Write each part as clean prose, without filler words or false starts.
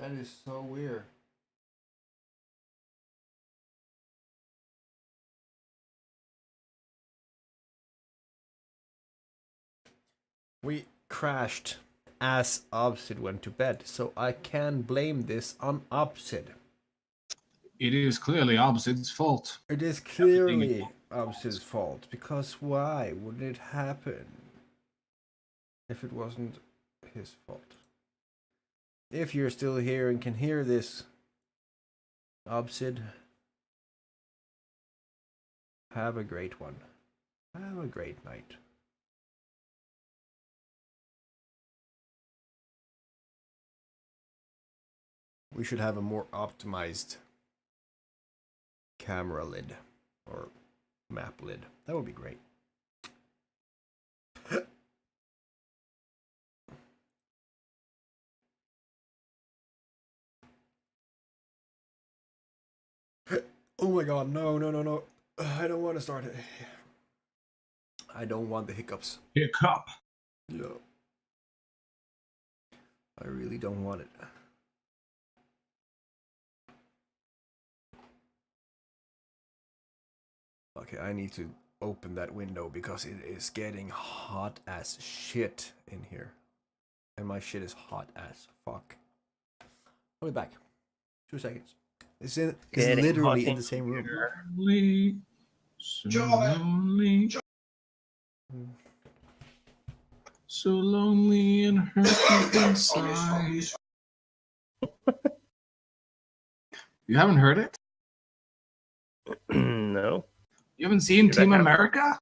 That is so weird. We crashed as Obsid went to bed, so I can blame this on Obsid. It is clearly Obsid's fault. It is clearly Obsid's fault, because why would it happen if it wasn't his fault? If you're still here and can hear this, Obsid, have a great one. Have a great night. We should have a more optimized camera lid or map lid. That would be great. Oh my god, no. I don't want to start it. I don't want the hiccups. Hiccup. No. I really don't want it. Okay, I need to open that window because it is getting hot as shit in here. And my shit is hot as fuck. I'll be back. 2 seconds. It's literally in the same room. Lonely, so lonely. So lonely and hurt inside. You haven't heard it? No. You haven't seen Team America?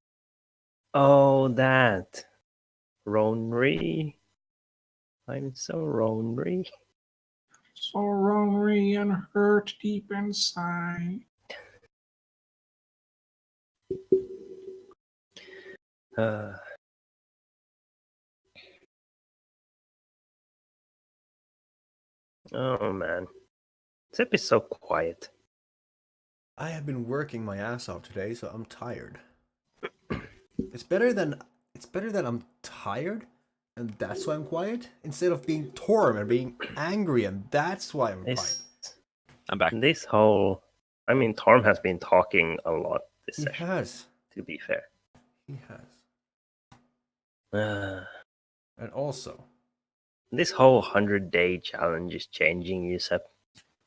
Oh, that. Ronry. I'm so lonely. So lonely and hurt deep inside. Oh man, this episode is so quiet. I have been working my ass off today, so I'm tired. It's better than I'm tired, and that's why I'm quiet, instead of being Torm and being angry, and that's why I'm quiet. I'm back. This whole, I mean, Torm has been talking a lot this He session. has. To be fair. He has. And also, this whole 100-day challenge is changing, Yusef.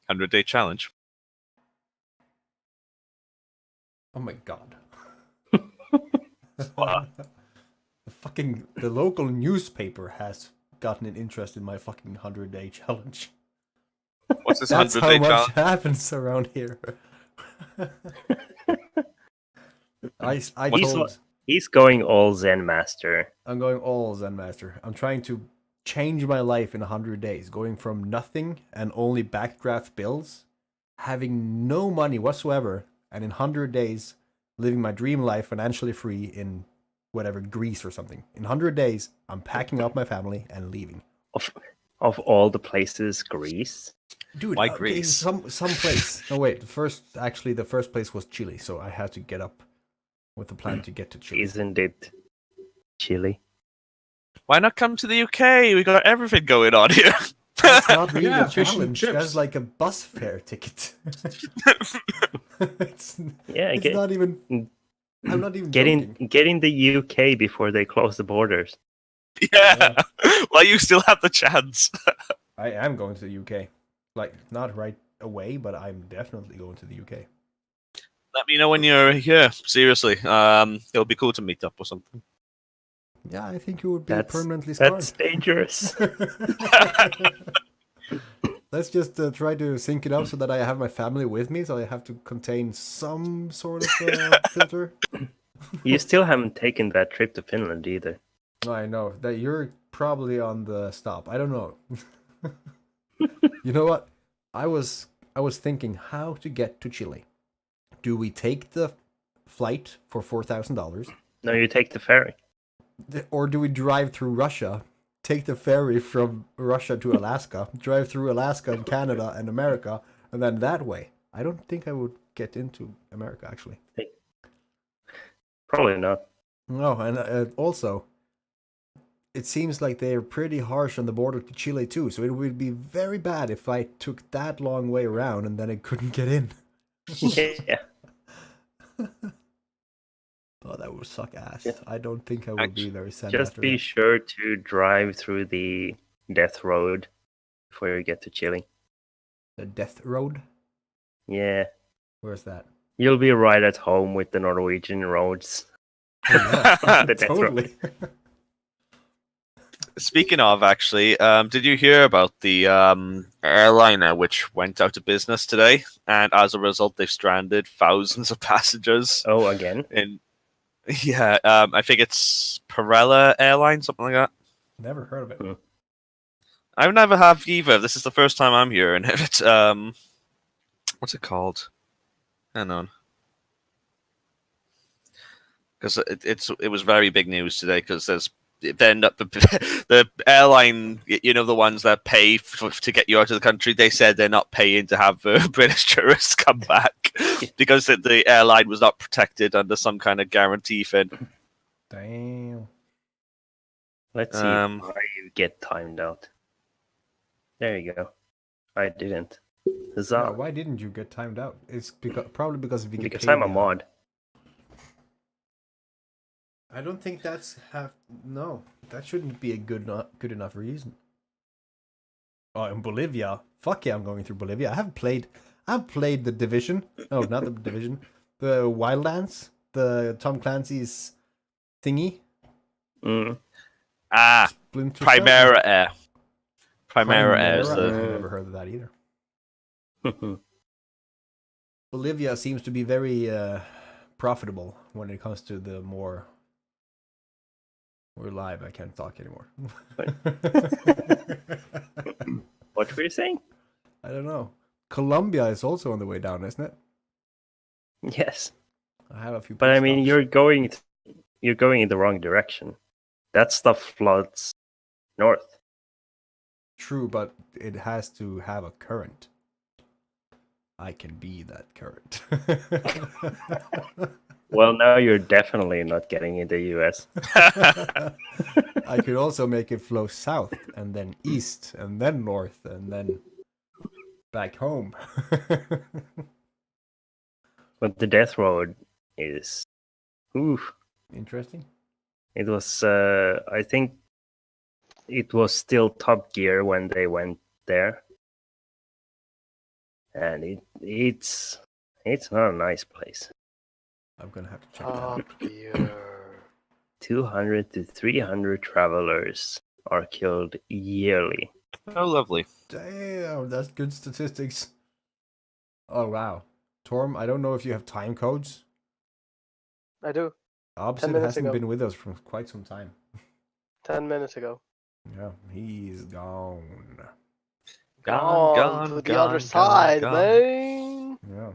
100-day challenge. oh my god. What? The local newspaper has gotten an interest in my fucking 100-day challenge. What's this That's 100-day how much challenge? happens around here. He's going all Zen Master. I'm going all Zen Master. I'm trying to change my life in 100 days, going from nothing and only backdraft builds, having no money whatsoever, and in 100 days, living my dream life financially free in whatever, Greece or something. In 100 days, I'm packing up my family and leaving. Of all the places, Greece? Dude, why Greece? Some place. No, wait. The first place was Chile, so I had to get up with the plan to get to Chile. Isn't it Chile? Why not come to the UK? We got everything going on here. That's not really Yeah, a fish and challenge. chips. That's like a bus fare ticket. it's not even. I'm not even joking. Getting the UK before they close the borders. Yeah. Well, you still have the chance. I am going to the UK. Like, not right away, but I'm definitely going to the UK. Let me know when you're here. Seriously. It'll be cool to meet up or something. Yeah, I think you would be permanently scarred. That's dangerous. Let's just try to sync it up so that I have my family with me, so I have to contain some sort of filter. You still haven't taken that trip to Finland either. I know that you're probably on the stop. I don't know. You know what? I was thinking how to get to Chile. Do we take the flight for $4,000? No, you take the ferry. Or do we drive through Russia, take the ferry from Russia to Alaska, drive through Alaska and Canada and America, and then that way? I don't think I would get into America, actually. Probably not. No, and also, it seems like they're pretty harsh on the border to Chile too. So it would be very bad if I took that long way around and then I couldn't get in. Yeah. Oh, that would suck ass. Yeah. I don't think I would be very sad Just after be that. sure to drive through the death road before you get to Chile. The Death Road? Yeah. Where's that? You'll be right at home with the Norwegian roads. Oh, yeah. The Death Totally. Speaking of, actually, did you hear about the airliner which went out of business today, and as a result, they've stranded thousands of passengers? Oh, again? Yeah, I think it's Perella Airline, something like that. Never heard of it. Hmm. I never have either. This is the first time I'm hearing it. What's it called? Hang on. Because it was very big news today. Because then the airline, you know, the ones that pay to get you out of the country, they said they're not paying to have British tourists come back because the airline was not protected under some kind of guarantee thing. Damn. Let's see why you get timed out. There you go. I didn't. Huzzah. Yeah, why didn't you get timed out? It's probably because of Wikipedia. Because I'm a mod. I don't think that's no. That shouldn't be a good enough reason. Oh, in Bolivia, fuck yeah, I'm going through Bolivia. I've played the Division. No, not the Division. The Wildlands, the Tom Clancy's thingy. Mm. Splinter Primera Cell? Air. Primera Air is I've the. never heard of that either. Bolivia seems to be very profitable when it comes to the more. We're live. I can't talk anymore. What were you saying? I don't know. Colombia is also on the way down, isn't it? Yes. I have a few. But pit I mean, stops. you're going in the wrong direction. That stuff floods north. True, but it has to have a current. I can be that current. Well, now you're definitely not getting into US. I could also make it flow south and then east and then north and then back home. But the death road is, oof. Interesting. It was, I think, it was still Top Gear when they went there, and it's not a nice place. I'm gonna have to check that out. Top Gear. 200 to 300 travelers are killed yearly. Oh, lovely. Damn, that's good statistics. Oh wow, Torm, I don't know if you have time codes. I do. 10 Obsid minutes hasn't ago. been with us for quite some time. 10 minutes ago. Yeah, he's gone. Gone to the other side, man. Yeah.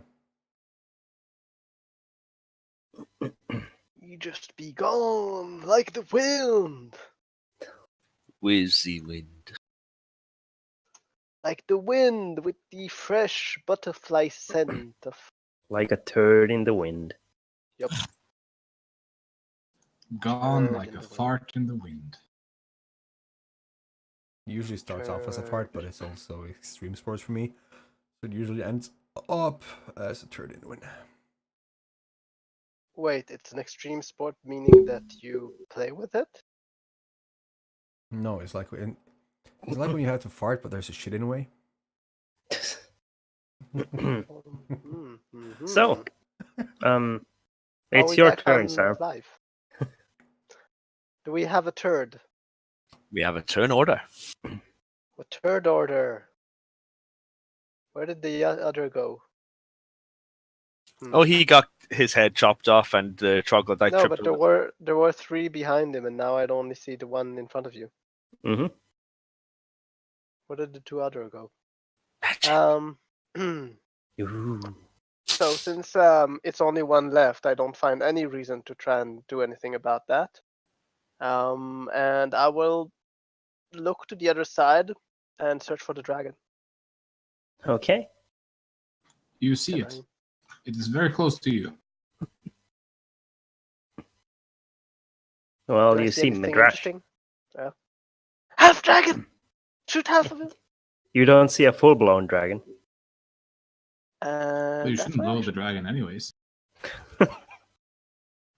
You just be gone like the wind. Where's the wind? Like the wind with the fresh butterfly scent of. Like a turd in the wind. Yep. Gone Bird like in a the wind. fart in the wind. Usually starts off as a fart, but it's also extreme sports for me. So it usually ends up as a turd in the wind. Wait, it's an extreme sport, meaning that you play with it? No, it's like when you have to fart, but there's a shit in the way. So, Are it's we your back turn, on Sam. live? Do we have a turd? We have a turn order. A turd order. Where did the other go? Oh, he got his head chopped off, and the troglodyte No, tripped but there were 3 behind him, and now I'd only see the one in front of you. Mm-hmm. Where did the 2 other go? Magic. So since it's only one left, I don't find any reason to try and do anything about that. And I will look to the other side and search for the dragon. Okay. You see Can it. It is very close to you. Well, Do I you see anything Midrash. interesting? Half dragon! Shoot half of him! You don't see a full-blown dragon. You That's shouldn't my blow the action. dragon, anyways.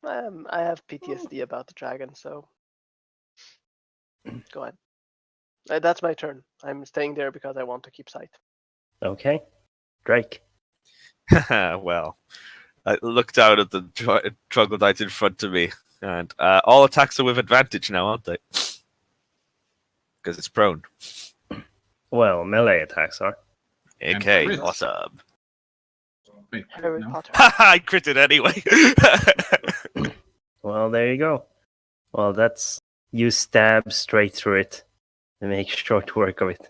I have PTSD about the dragon, so go ahead. That's my turn. I'm staying there because I want to keep sight. Okay. Drake. Well, I looked out at the troglodyte in front of me, and all attacks are with advantage now, aren't they? Because it's prone. Well, melee attacks are. And Okay, crit. awesome. Wait, Harry no. Potter. I critted anyway. Well, there you go. Well, that's... You stab straight through it and make short work of it.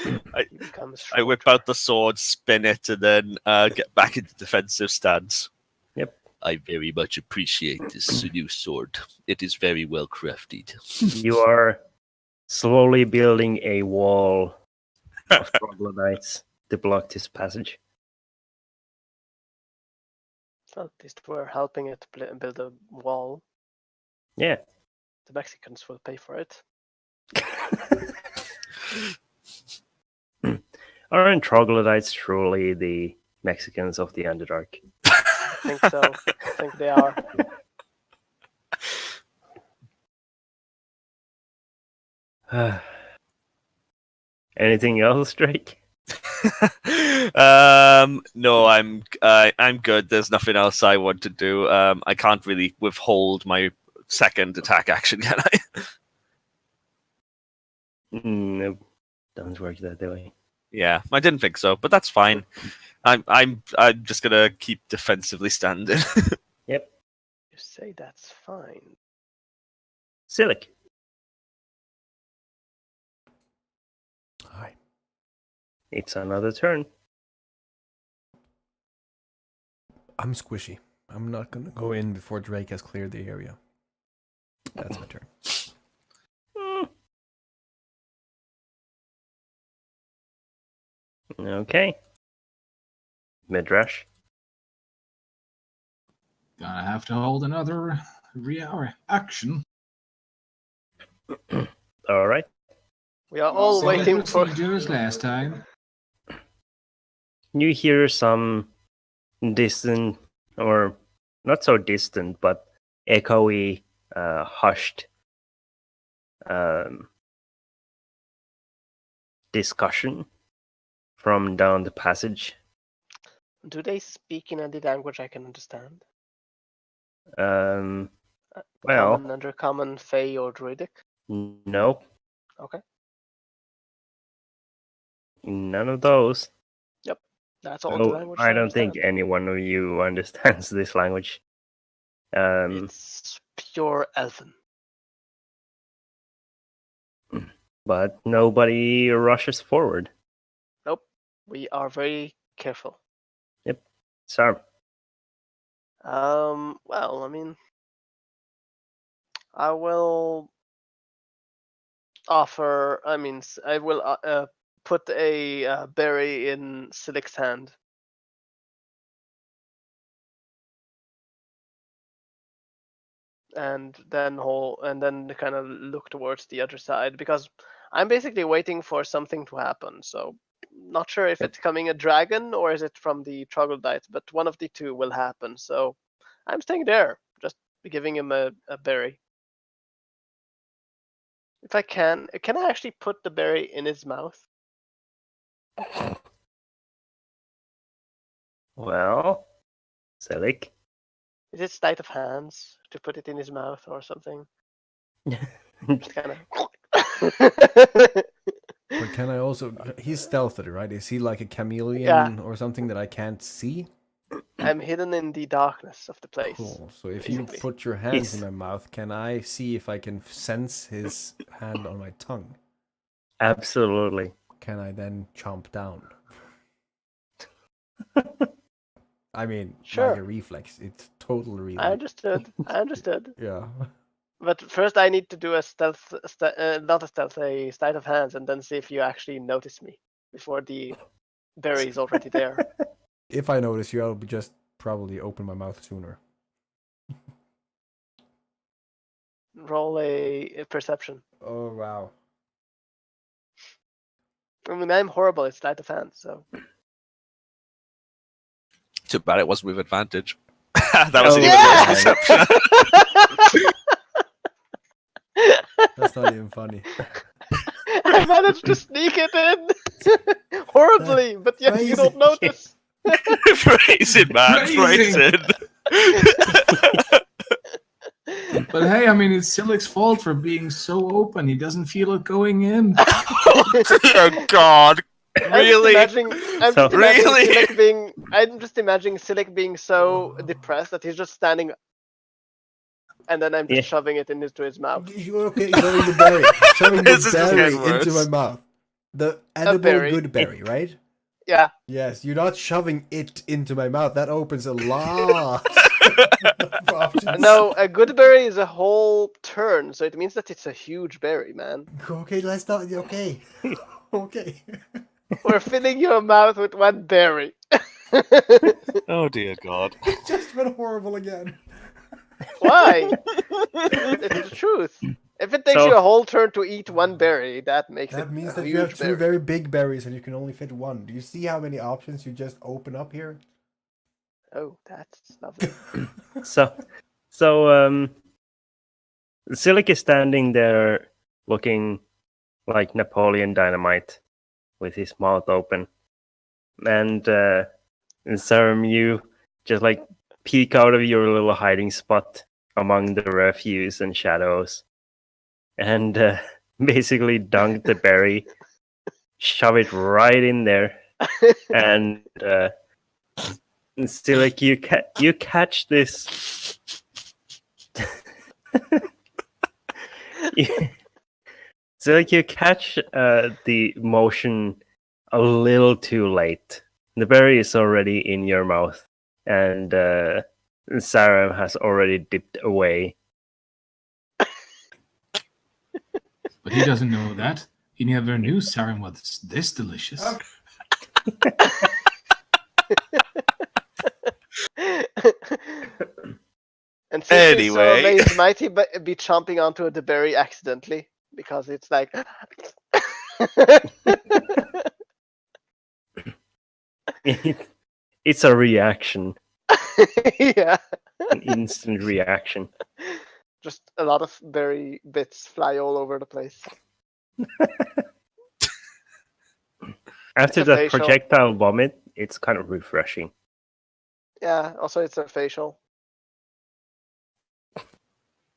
He becomes I whip shorter. out the sword, spin it, and then get back into defensive stance. Yep. I very much appreciate this new sword. It is very well crafted. You are slowly building a wall of troglodytes to block this passage. Well, at least we're helping it build a wall. Yeah. The Mexicans will pay for it. Aren't troglodytes truly the Mexicans of the Underdark? I think so. I think they are. Anything else, Drake? No, I'm good. There's nothing else I want to do. I can't really withhold my second attack action, can I? No, don't work that way. Yeah, I didn't think so, but that's fine. I'm just gonna keep defensively standing. Yep. You say that's fine. Silic. Hi. It's another turn. I'm squishy. I'm not gonna go in before Drake has cleared the area. That's my turn. Okay. Midrash. Gonna have to hold another reaction. All right. We are all Same waiting for. procedure as last time. You hear some distant, or not so distant, but echoey, hushed discussion from down the passage. Do they speak in any language I can understand? Well, Common, undercommon, Fey, or Druidic? nope, Okay, none of those. that's all the Oh, language I don't think understand. any one of you understands this language. It's pure Elven. But nobody rushes forward. Nope, we are very careful. So, Well, I mean, I will offer. I mean, I will put a berry in Silic's hand. And then kind of look towards the other side because I'm basically waiting for something to happen. So not sure if it's coming a dragon or is it from the troglodytes, but one of the two will happen. So I'm staying there, just giving him a berry. If I can I actually put the berry in his mouth? well, Selic. Is it sleight of hands to put it in his mouth or something? Just kind of. But can I also... He's stealthed, right? Is he like a chameleon Yeah. or something that I can't see? I'm hidden in the darkness of the place. Cool. So if basically. you put your hands in He's- my mouth, can I see if I can sense his hand on my tongue? Absolutely. Can I then chomp down? I mean, Sure. like a reflex. It's total reflex. I understood. Yeah. But first I need to do a stealth, not a stealth, a sleight of hands, and then see if you actually notice me before the berry is already there. If I notice you, I'll just probably open my mouth sooner. Roll a perception. Oh wow. I mean, I'm horrible at sleight of hand, so. Too bad it wasn't with advantage. That was Oh, even yeah! worse deception. That's not even funny. I managed to sneak it in horribly, but yet you don't notice. Phrasing, man. Phrasing. Phrasing. But hey, I mean, it's Silik's fault for being so open. He doesn't feel it going in. Oh, God. Really? I'm just imagining Silik being so depressed that he's just standing, and then I'm just Yeah. shoving it into his mouth. Okay, shoving the berry. Shoving This the is just berry getting worse. into my mouth. The edible berry. good berry, right? Yeah. Yes, you're not shoving it into my mouth. That opens a lot of options. No, a good berry is a whole turn, so it means that it's a huge berry, man. Okay, let's not. Okay. Okay. We're filling your mouth with one berry. Oh, dear God. It just went horrible again. Why? It's the truth. If it takes So- you a whole turn to eat one berry, that makes That it means a that you have huge two berry. very big berries and you can only fit one. Do you see how many options you just open up here? Oh, that's lovely. So Silik is standing there looking like Napoleon Dynamite with his mouth open. And Sarum, you just like peek out of your little hiding spot among the refuse and shadows and basically dunk the berry, shove it right in there, and Silik, you catch this. So like you catch the motion a little too late. The berry is already in your mouth, and Sarah has already dipped away. But he doesn't know that. He never knew Sarin was this delicious. And since he's so Anyway. amazed, might he be chomping onto the berry accidentally? Because it's like. It's a reaction, Yeah. an instant reaction. Just a lot of berry bits fly all over the place. After a that facial. projectile vomit, it's kind of refreshing. Yeah, also it's a facial.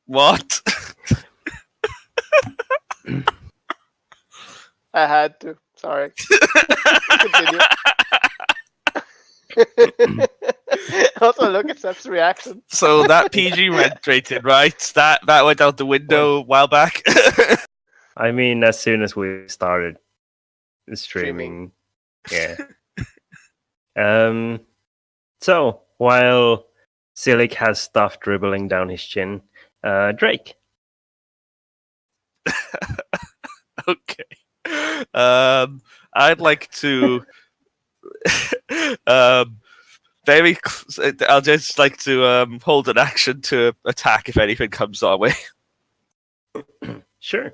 What? I had to. Sorry. Continue. Also, look at Sep's reaction. So that PG rated, right? That went out the window a while back. I mean, as soon as we started streaming, yeah. So while Silik has stuff dribbling down his chin, Drake. Okay. I'd like to. I'll just like to hold an action to attack if anything comes our way. Sure.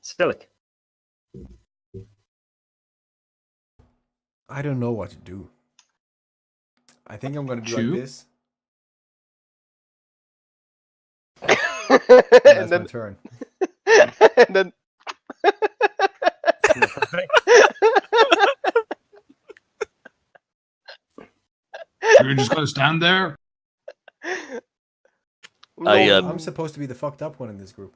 Silik. I don't know what to do. I think I'm gonna do Chew? like this. And That's my then, turn. and then. So you're just gonna stand there? I'm supposed to be the fucked up one in this group.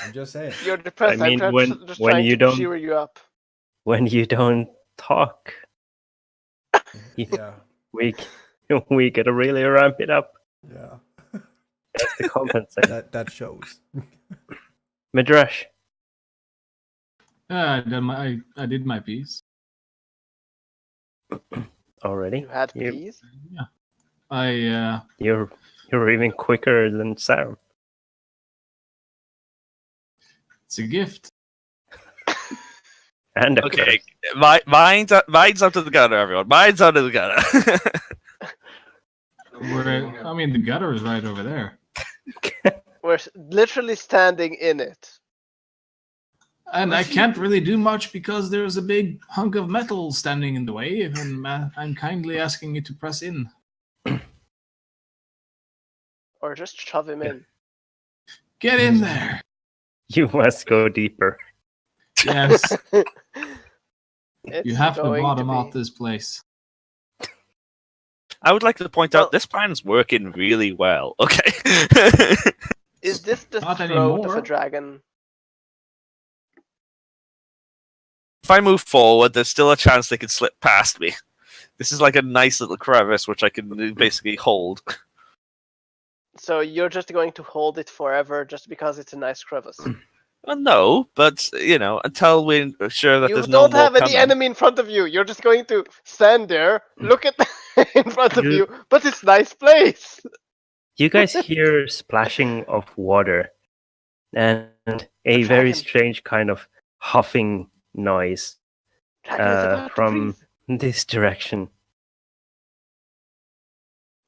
I'm just saying. You're depressed. I mean, I'm when- just when trying you to don't- cheer you up. When you don't talk, Yeah. we gotta really ramp it up. Yeah. That's the compensate. That shows. Midrash. I did my piece. Already? You had You- peas? You're even quicker than Sam. It's a gift. And a Okay, mine's under the gunner, everyone. Mine's under the gunner. I mean, the gutter is right over there. We're literally standing in it. And I can't really do much because there's a big hunk of metal standing in the way, and I'm kindly asking you to press in. Or just shove him in. Get in there. You must go deeper. Yes, It's you have to going bottom be- out this place. I would like to point Well- out this plan's working really well. Okay. Is this the Not throat of anymore. a dragon? If I move forward, there's still a chance they could slip past me. This is like a nice little crevice which I can basically hold. So you're just going to hold it forever just because it's a nice crevice. Well, no, but until we're sure that You there's no don't more have any coming. enemy in front of you. You're just going to stand there, look at in front of You- you, but it's nice place. You guys hear splashing of water and a very dragon. strange kind of huffing noise Dragon is about to from breathe. this direction.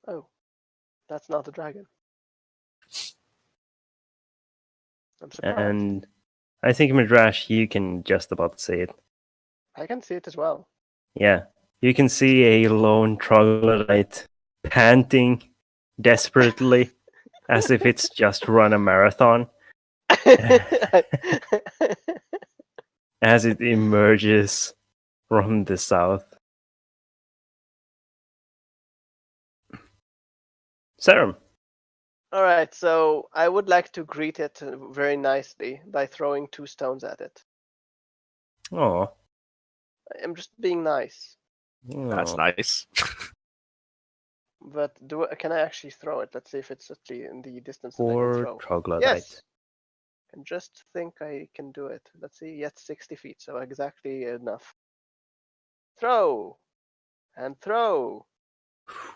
Oh, that's not a dragon. I'm surprised. And I think, Midrash, you can just about see it. I can see it as well. Yeah. You can see a lone troglodyte panting desperately as if it's just run a marathon as it emerges from the south. Serum. All right, so I would like to greet it very nicely by throwing 2 stones at it. Oh. I'm just being nice. That's nice. But can I actually throw it? Let's see if it's actually in the distance that I can Poor throw. troglodyte. Yes. I just think I can do it. Let's see. Yes, 60 feet, so exactly enough. Throw! And throw!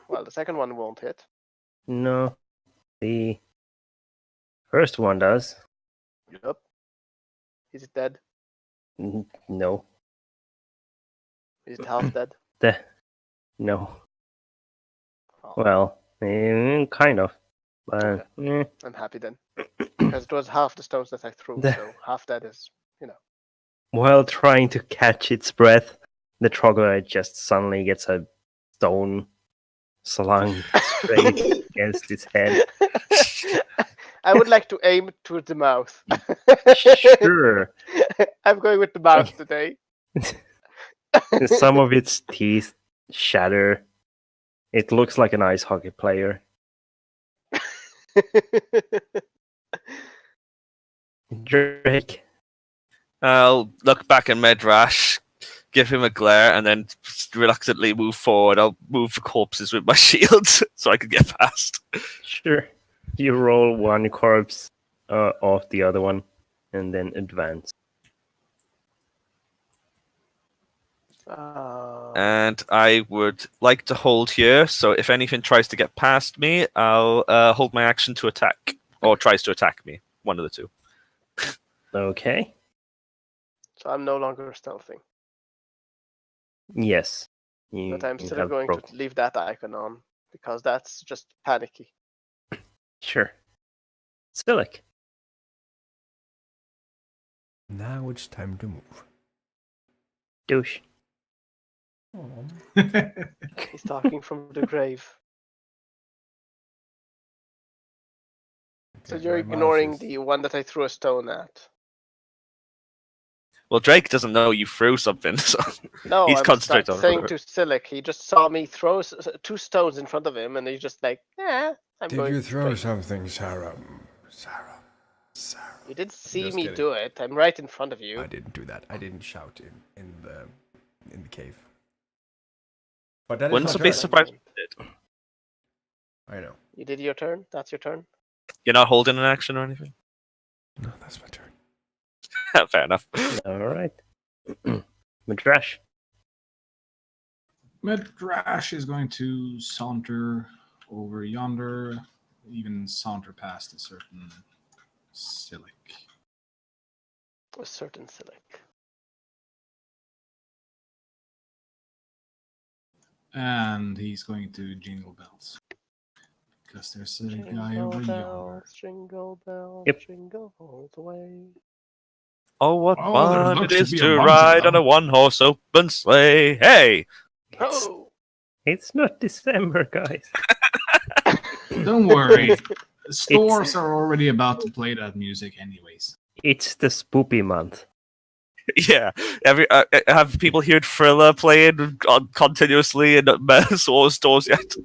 Well, the second one won't hit. No. The first one does. Yup. Is it dead? No. Is it half dead? No. Oh, Well, kind of. But I'm happy then. Because it was half the stones that I threw, The- so half dead is, while trying to catch its breath, the troglodyte just suddenly gets a stone slung straight against its head. I would like to aim towards the mouth. Sure. I'm going with the mouth today. Some of its teeth shatter. It looks like an ice hockey player. Drake. I'll look back at Medrash, give him a glare, and then reluctantly move forward. I'll move the corpses with my shield so I can get past. Sure. You roll one corpse off the other one and then advance. And I would like to hold here, so if anything tries to get past me, I'll hold my action to attack. Or tries to attack me. One of the two. Okay. So I'm no longer stealthing. Yes. You, But I'm you still have going broke. to leave that icon on. Because that's just panicky. Sure. Silic. Now it's time to move. Douche. He's talking from the grave. So Okay, you're my mouse ignoring is- the one that I threw a stone at. Well, Drake doesn't know you threw something, so No, He's I'm concentrating on saying her. to Silic, he just saw me throw 2 stones in front of him, and he's just like, I'm Did going you throw straight. something, Sarah? Sarah. You did see Just me kidding. do it. I'm right in front of you. I didn't do that. I didn't shout in the cave. But that is wouldn't my it be turn. surprised if you did. I know. You did your turn? That's your turn? You're not holding an action or anything? No, that's my turn. Fair enough. All right. Madrash. Medrash is going to saunter over yonder, even saunter past a certain Silic. A certain Silic. And he's going to jingle bells. Because Yes, there's a guy Jingle over yonder. bells, jingle bells, Yep. jingle all the way. Oh, what Oh, there fun it looks to is be a to bunch of ride on them. a one-horse open sleigh! Hey, It's, Oh! it's not December, guys. Don't worry. Stores are already about to play that music anyways. It's the spoopy month. yeah. Have people heard Thriller playing continuously in stores yet?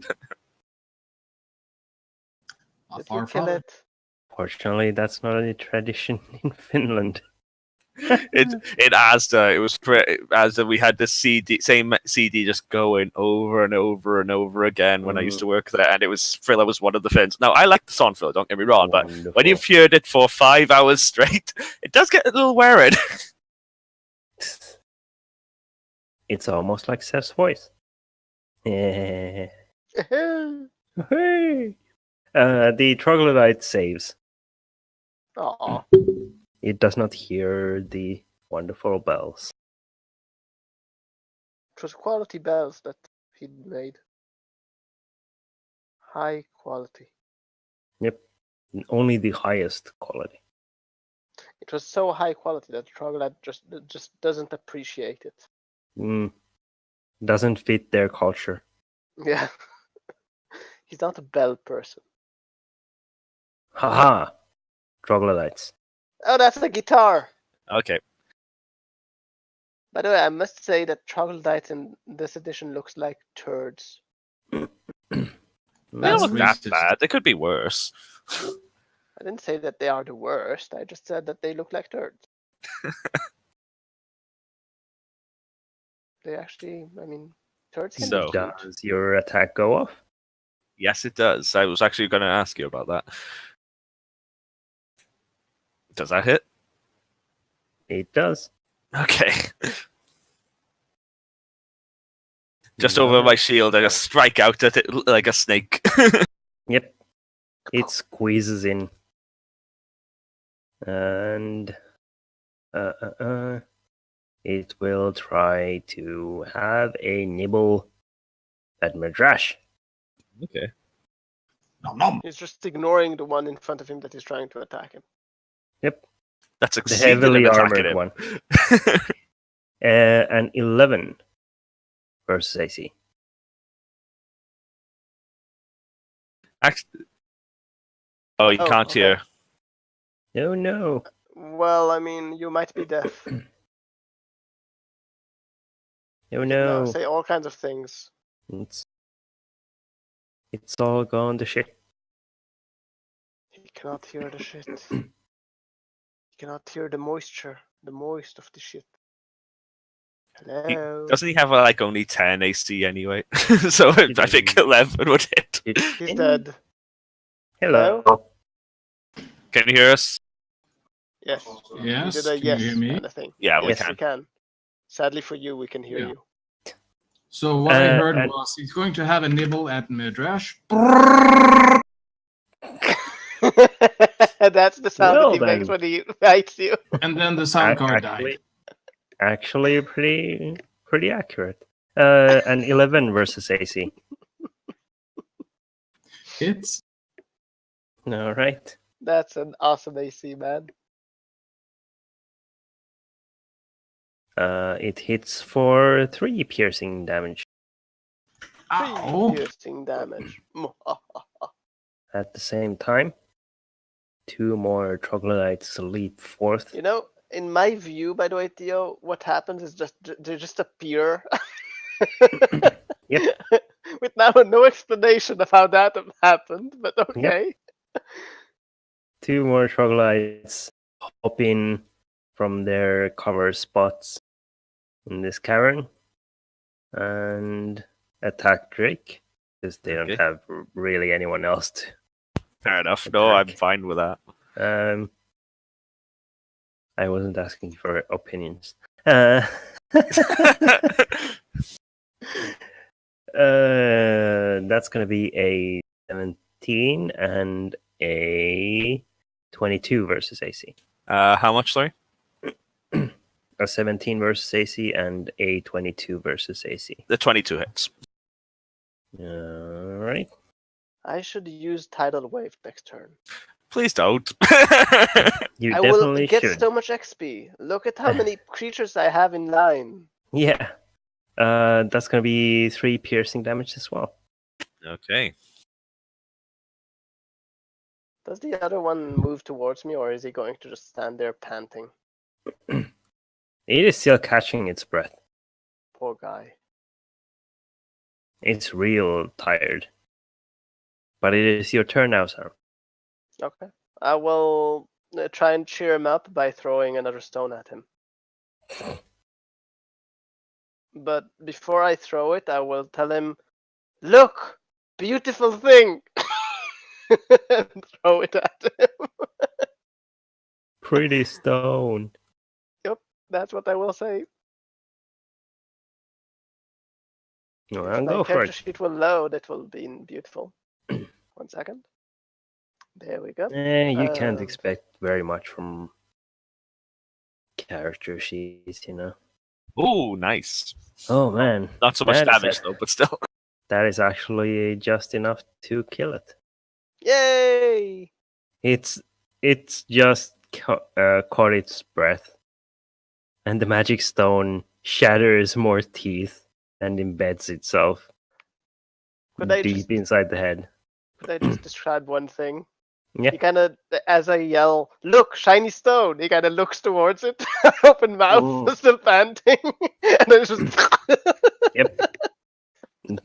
Not Did far you kill from it? Fortunately, that's not a tradition in Finland. In Asda, it was Asda. We had this same CD just going over and over and over again when I used to work there, and it was Thriller was one of the things. Now I like the song Thriller, don't get me wrong, but when you've heard it for 5 hours straight, it does get a little wearing. It's almost like Seth's voice. Eh. Aw. Hey. The troglodyte saves. It does not hear the wonderful bells. It was quality bells that he'd made. High quality. Yep. Only the highest quality. It was so high quality that the troglodyte just doesn't appreciate it. Doesn't fit their culture. Yeah. He's not a bell person. Haha! Troglodytes. Oh, that's the guitar! Okay. By the way, I must say that troglodytes in this edition looks like turds. They That's don't look that racist. bad. They could be worse. I didn't say that they are the worst. I just said that they look like turds. They actually, I mean, turds can So- be cute. Does your attack go off? Yes, it does. I was actually going to ask you about that. Does that hit? It does. Okay. Just over my shield, I just strike out at it like a snake. Yep. It squeezes in. And it will try to have a nibble at Madrash. Okay. Nom nom. He's just ignoring the one in front of him that is trying to attack him. Yep. That's The succeeded heavily in attacking armored him. one. An 11 versus AC. Actually, you Oh, can't okay. hear. Oh no. Well, I mean, you might be deaf. Oh No, no. say all kinds of things. It's all gone to shit. He cannot hear the shit. He cannot hear the moisture. The moist of the shit. Hello. Doesn't he have like only 10 AC anyway? So I think 11 would hit. He's dead. Hello. Can you hear us? Yes. Yes, You did a can yes you hear me? kind of thing. Yeah, we Yes, can. we can. Sadly for you, we can hear Yeah. you. So what I heard and- was he's going to have a nibble at Midrash. That's the sound Well, that he makes then. when he bites you. And then the sound card died. Actually, pretty accurate. An 11 versus AC. Hits. All right. That's an awesome AC, man. It hits for 3 piercing damage. Ow. Piercing damage. At the same time, 2 more troglodytes leap forth. You know, in my view, by the way, Theo, what happens is they just appear. Yep. With now no explanation of how that happened, but okay. 2 more troglodytes hop in from their cover spots in this cavern and attack Drake because they don't Okay. have really anyone else to. Fair enough. No, I'm Attack. fine with that. I wasn't asking for opinions. That's going to be a 17 and a 22 versus AC. How much, sorry? A 17 versus AC and a 22 versus AC. The 22 hits. All right. I should use Tidal Wave next turn. Please don't. You I will definitely get should. so much XP. Look at how many creatures I have in line. Yeah. That's gonna be 3 piercing damage as well. Okay. Does the other one move towards me, or is he going to just stand there panting? It is still catching its breath. Poor guy. It's real tired. But it is your turn now, sir. Okay. I will try and cheer him up by throwing another stone at him. But before I throw it, I will tell him, "Look, beautiful thing!" and throw it at him. Pretty stone. That's what I will say. Well, If my go for character it. sheet will load, it will be beautiful. 1 second. There we go. You can't Uh, expect very much from character sheets, you know. Ooh, nice. Oh man, Not so much that is damage though, but still. that is actually just enough to kill it. Yay! It's just caught its breath, and the magic stone shatters more teeth and embeds itself Could I deep just inside the head. could I just describe one thing? Yeah. He kind of, as I yell, "Look, shiny stone!" He kind of looks towards it, open mouth, Ooh. still panting, and then it's just. Yep.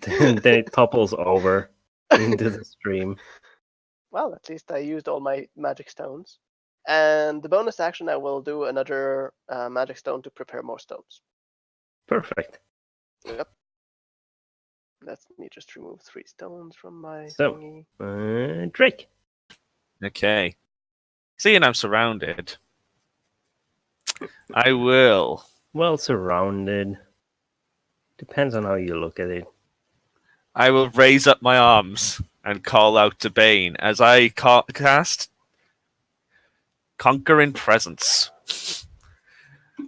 Then it topples over into the stream. Well, at least I used all my magic stones. And the bonus action, I will do another magic stone to prepare more stones. Perfect. Yep. Let me just remove 3 stones from my So- thingy. Drake. Okay. Seeing I'm surrounded, I will. Well surrounded. Depends on how you look at it. I will raise up my arms and call out to Bane as I cast Conquering Presence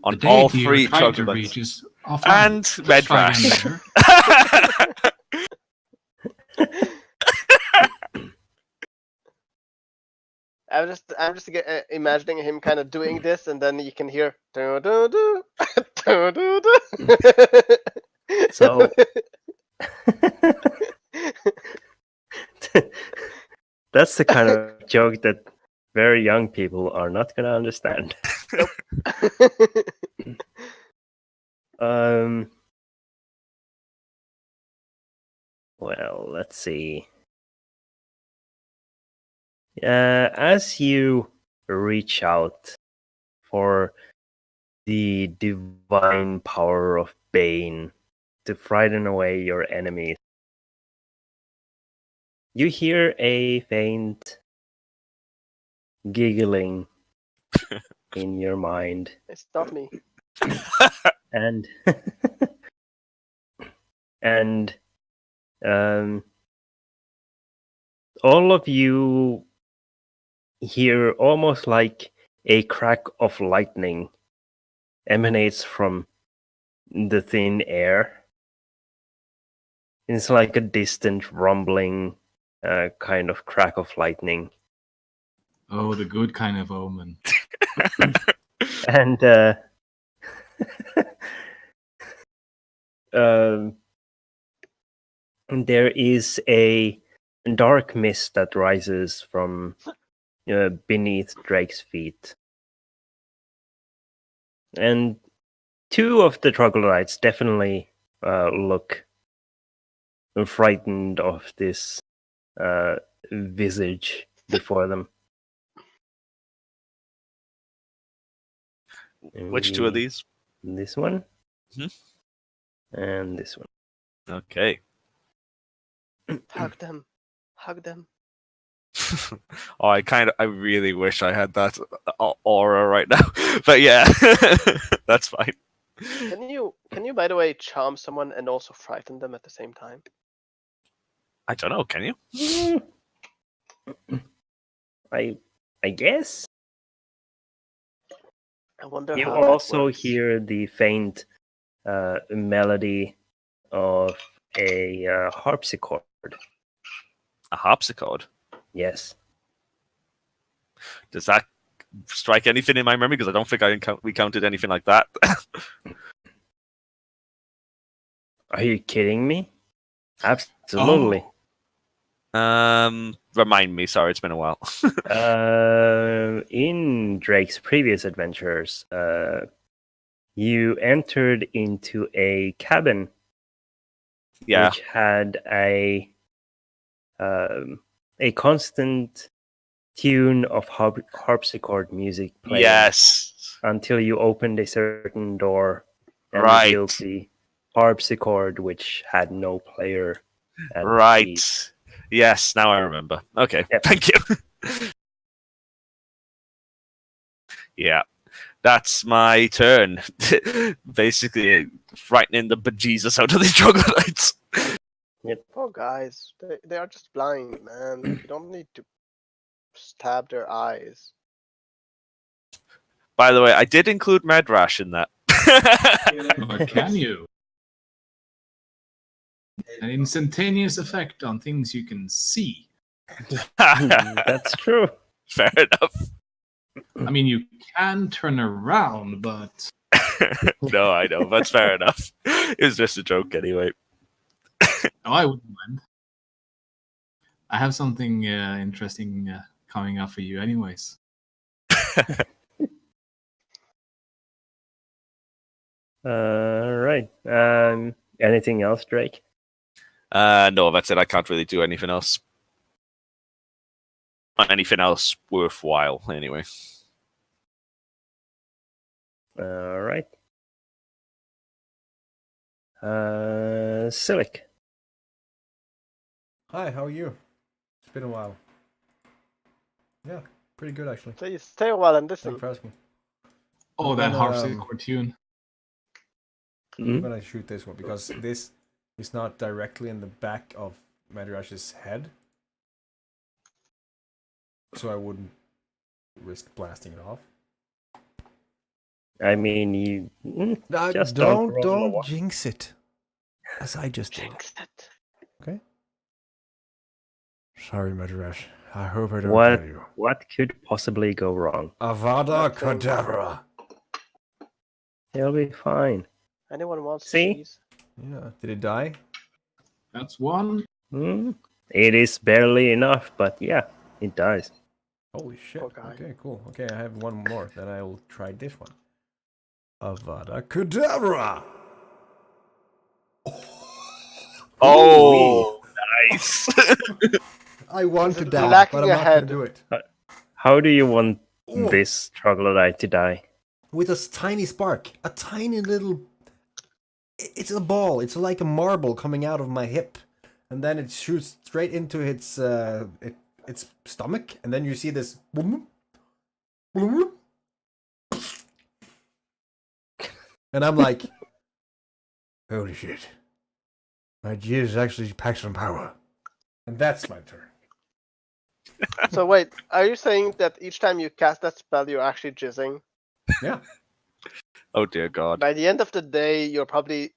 on The all deity 3 you're trying to troglodytes. reach is offline. And Just Red try Rash. again later. I'm just imagining him kind of doing this, and then you can hear do do do do do do. So- That's the kind of joke that very young people are not gonna understand. Well, let's see. As you reach out for the divine power of Bane to frighten away your enemies, you hear a faint giggling in your mind, It's not me. and and all of you hear almost like a crack of lightning emanates from the thin air. It's like a distant rumbling kind of crack of lightning. Oh, the good kind of omen. And there is a dark mist that rises from beneath Drake's feet. And 2 of the troglodytes definitely look frightened of this visage before them. Which 2 of these? This one Mhm. and this one. Okay. Hug them. Hug them. Oh, I really wish I had that aura right now. But yeah, that's fine. Can you, by the way, charm someone and also frighten them at the same time? I don't know, can you? I guess. I wonder You how that also works. hear the faint melody of a harpsichord. A harpsichord. Yes. Does that strike anything in my memory? Because I don't think we counted anything like that. Are you kidding me? Absolutely. Remind me. Sorry, it's been a while. In Drake's previous adventures, you entered into a cabin Yeah. which had a constant tune of harpsichord music playing Yes. until you opened a certain door and Right. revealed the harpsichord, which had no player. At Right. the... Yes. Now I remember. Okay. Yep. Thank you. Yeah. That's my turn. Basically, frightening the bejesus out of the troglodytes. Oh, guys, they are just blind, man. Like, you don't need to stab their eyes. By the way, I did include Medrash in that. But can you? An instantaneous effect on things you can see. That's true. Fair enough. I mean, you can turn around, but No, I know. That's fair enough. It was just a joke anyway. I wouldn't mind. I have something interesting coming up for you, anyways. Right. Anything else, Drake? No, that's it. I can't really do anything else. Anything else worthwhile, anyway. All right. Silic. Hi, how are you? It's been a while. Yeah, pretty good actually. Please stay a while and Thanks listen. for asking. Oh, that gonna, harpsichord tune. I'm gonna shoot this one because this is not directly in the back of Madrash's head, so I wouldn't risk blasting it off. I mean, you just don't roll a one. jinx it, as I just did. Jinx it. Okay. Sorry, Madrash. I hope I don't kill you. What could possibly go wrong? Avada Nothing. Kedavra. He'll be fine. Anyone wants See? cheese? Yeah. Did it die? That's one. It is barely enough, but yeah, it dies. Holy shit. Poor guy. Okay, cool. Okay, I have one more. Then I'll try this one. Avada Kedavra. Oh, nice. I want to Is it die, lacking but I'm a not gonna head? do it. How do you want Oh. this troglodyte to die? With a tiny spark, a tiny little. It's a ball. It's like a marble coming out of my hip, and then it shoots straight into its stomach, and then you see this. Boom, boom, and I'm like, holy shit! My jizz actually packs some power, and that's my turn. So wait, are you saying that each time you cast that spell, you're actually jizzing? Yeah. Oh dear God. By the end of the day, you're probably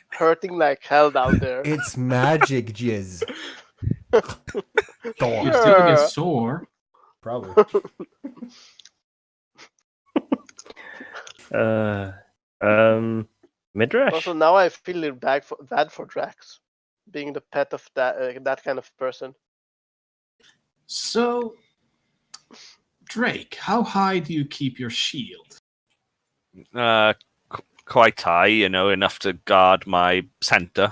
hurting like hell down there. It's magic jizz. You still get sore. Probably. Midrash. Also, now I feel bad for Drax, being the pet of that kind of person. So, Drake, how high do you keep your shield? Quite high, enough to guard my center.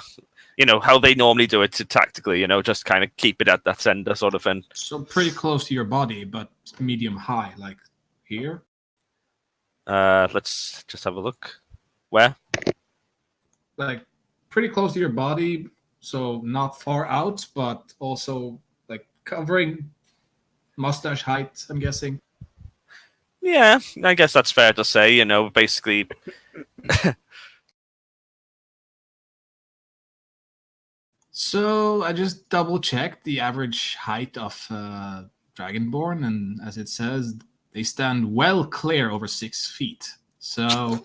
How they normally do it tactically, just kind of keep it at that center sort of thing. So pretty close to your body, but medium high, like here? Let's just have a look. Where? Like pretty close to your body, so not far out, but also like covering mustache height, I'm guessing. Yeah, I guess that's fair to say, basically. So I just double checked the average height of Dragonborn, and as it says, they stand well clear over 6 feet. So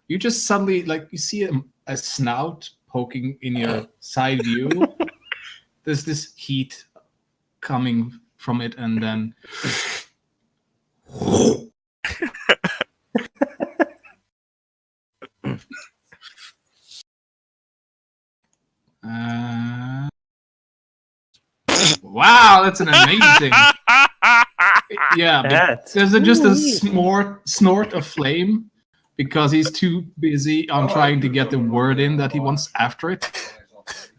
you just suddenly, you see a snout poking in your side view. There's this heat coming from it, and then wow, that's an amazing. Yeah, That. there's just a snort of flame because he's too busy on trying to get the word in that he wants after it.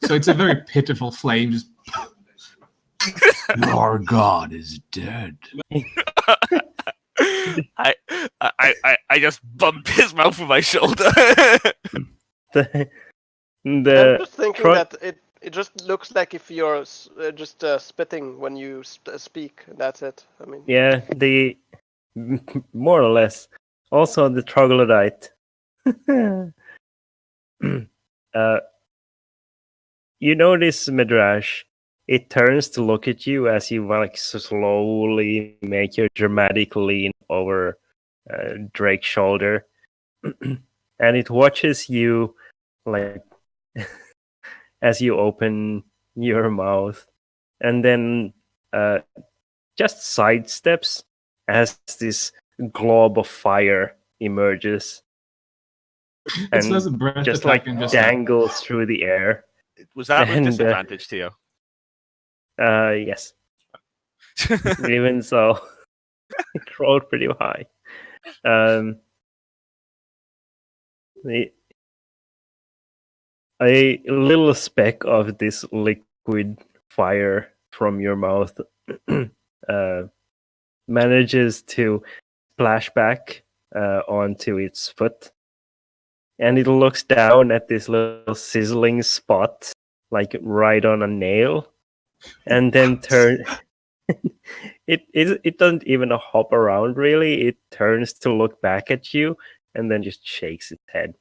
So it's a very pitiful flame. Just your god is dead. I just bumped his mouth with my shoulder. the I'm the just thinking tro- that it just looks like if you're just spitting when you speak. That's it. I mean, yeah, the more or less. Also, the troglodyte. You notice, Midrash, it turns to look at you as you like slowly make your dramatic lean over Drake's shoulder, and it watches you like as you open your mouth, and then just sidesteps as this glob of fire emerges It's and less a breath just attack like and just dangles through the air. Was that with And, disadvantage, Tio? Yes. Even so, it rolled pretty high. The, a little speck of this liquid fire from your mouth manages to splash back onto its foot, and it looks down at this little sizzling spot, like right on a nail, and then turn. It doesn't even hop around really. It turns to look back at you and then just shakes its head.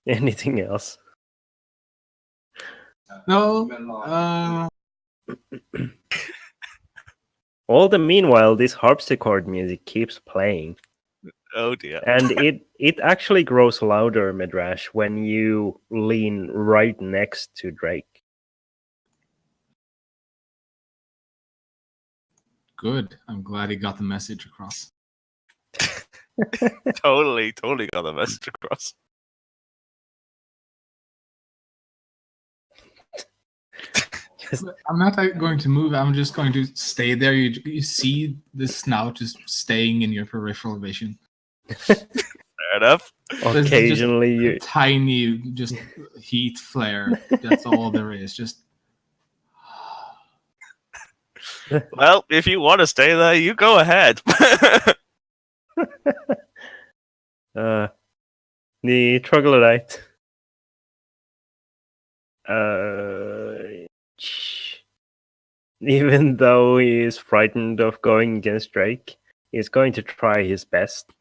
Anything else? no. All the meanwhile, this harpsichord music keeps playing, Oh dear. and it actually grows louder, Midrash, when you lean right next to Drake. Good. I'm glad he got the message across. Totally got the message across. I'm not going to move. I'm just going to stay there. You see the snout just staying in your peripheral vision. Fair enough. There's just Occasionally, a tiny just heat flare. That's all there is. Just Well, if you want to stay there, you go ahead. the troglodyte. Even though he is frightened of going against Drake, he's going to try his best.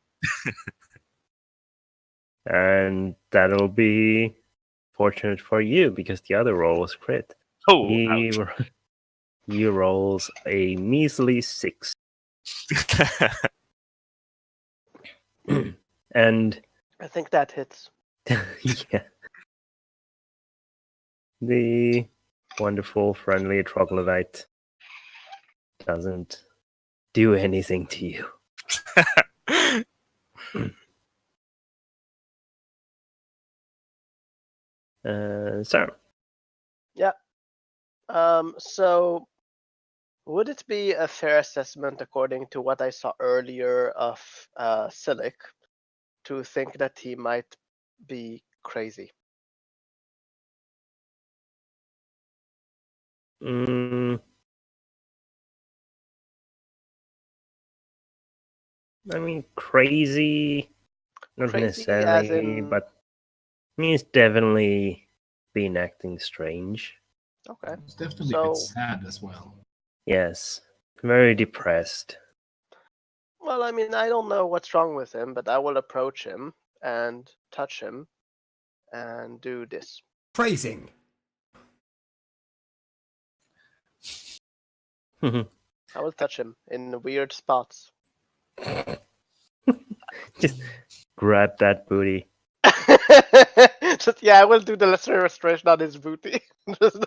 And that'll be fortunate for you because the other roll was crit. Oh, He rolls a measly 6. And I think that hits. yeah, the wonderful, friendly troglodyte doesn't do anything to you. Sarah. Yeah. So would it be a fair assessment, according to what I saw earlier of Silic, to think that he might be crazy? I mean, crazy, not Crazy as necessarily, in... but he's definitely been acting strange. Okay. it's definitely a So- bit sad as well. Yes, very depressed. Well, I mean, I don't know what's wrong with him, but I will approach him and touch him and do this. Phrasing. I will touch him in weird spots. Just grab that booty. Just, yeah, I will do the lesser restoration on his booty. Just,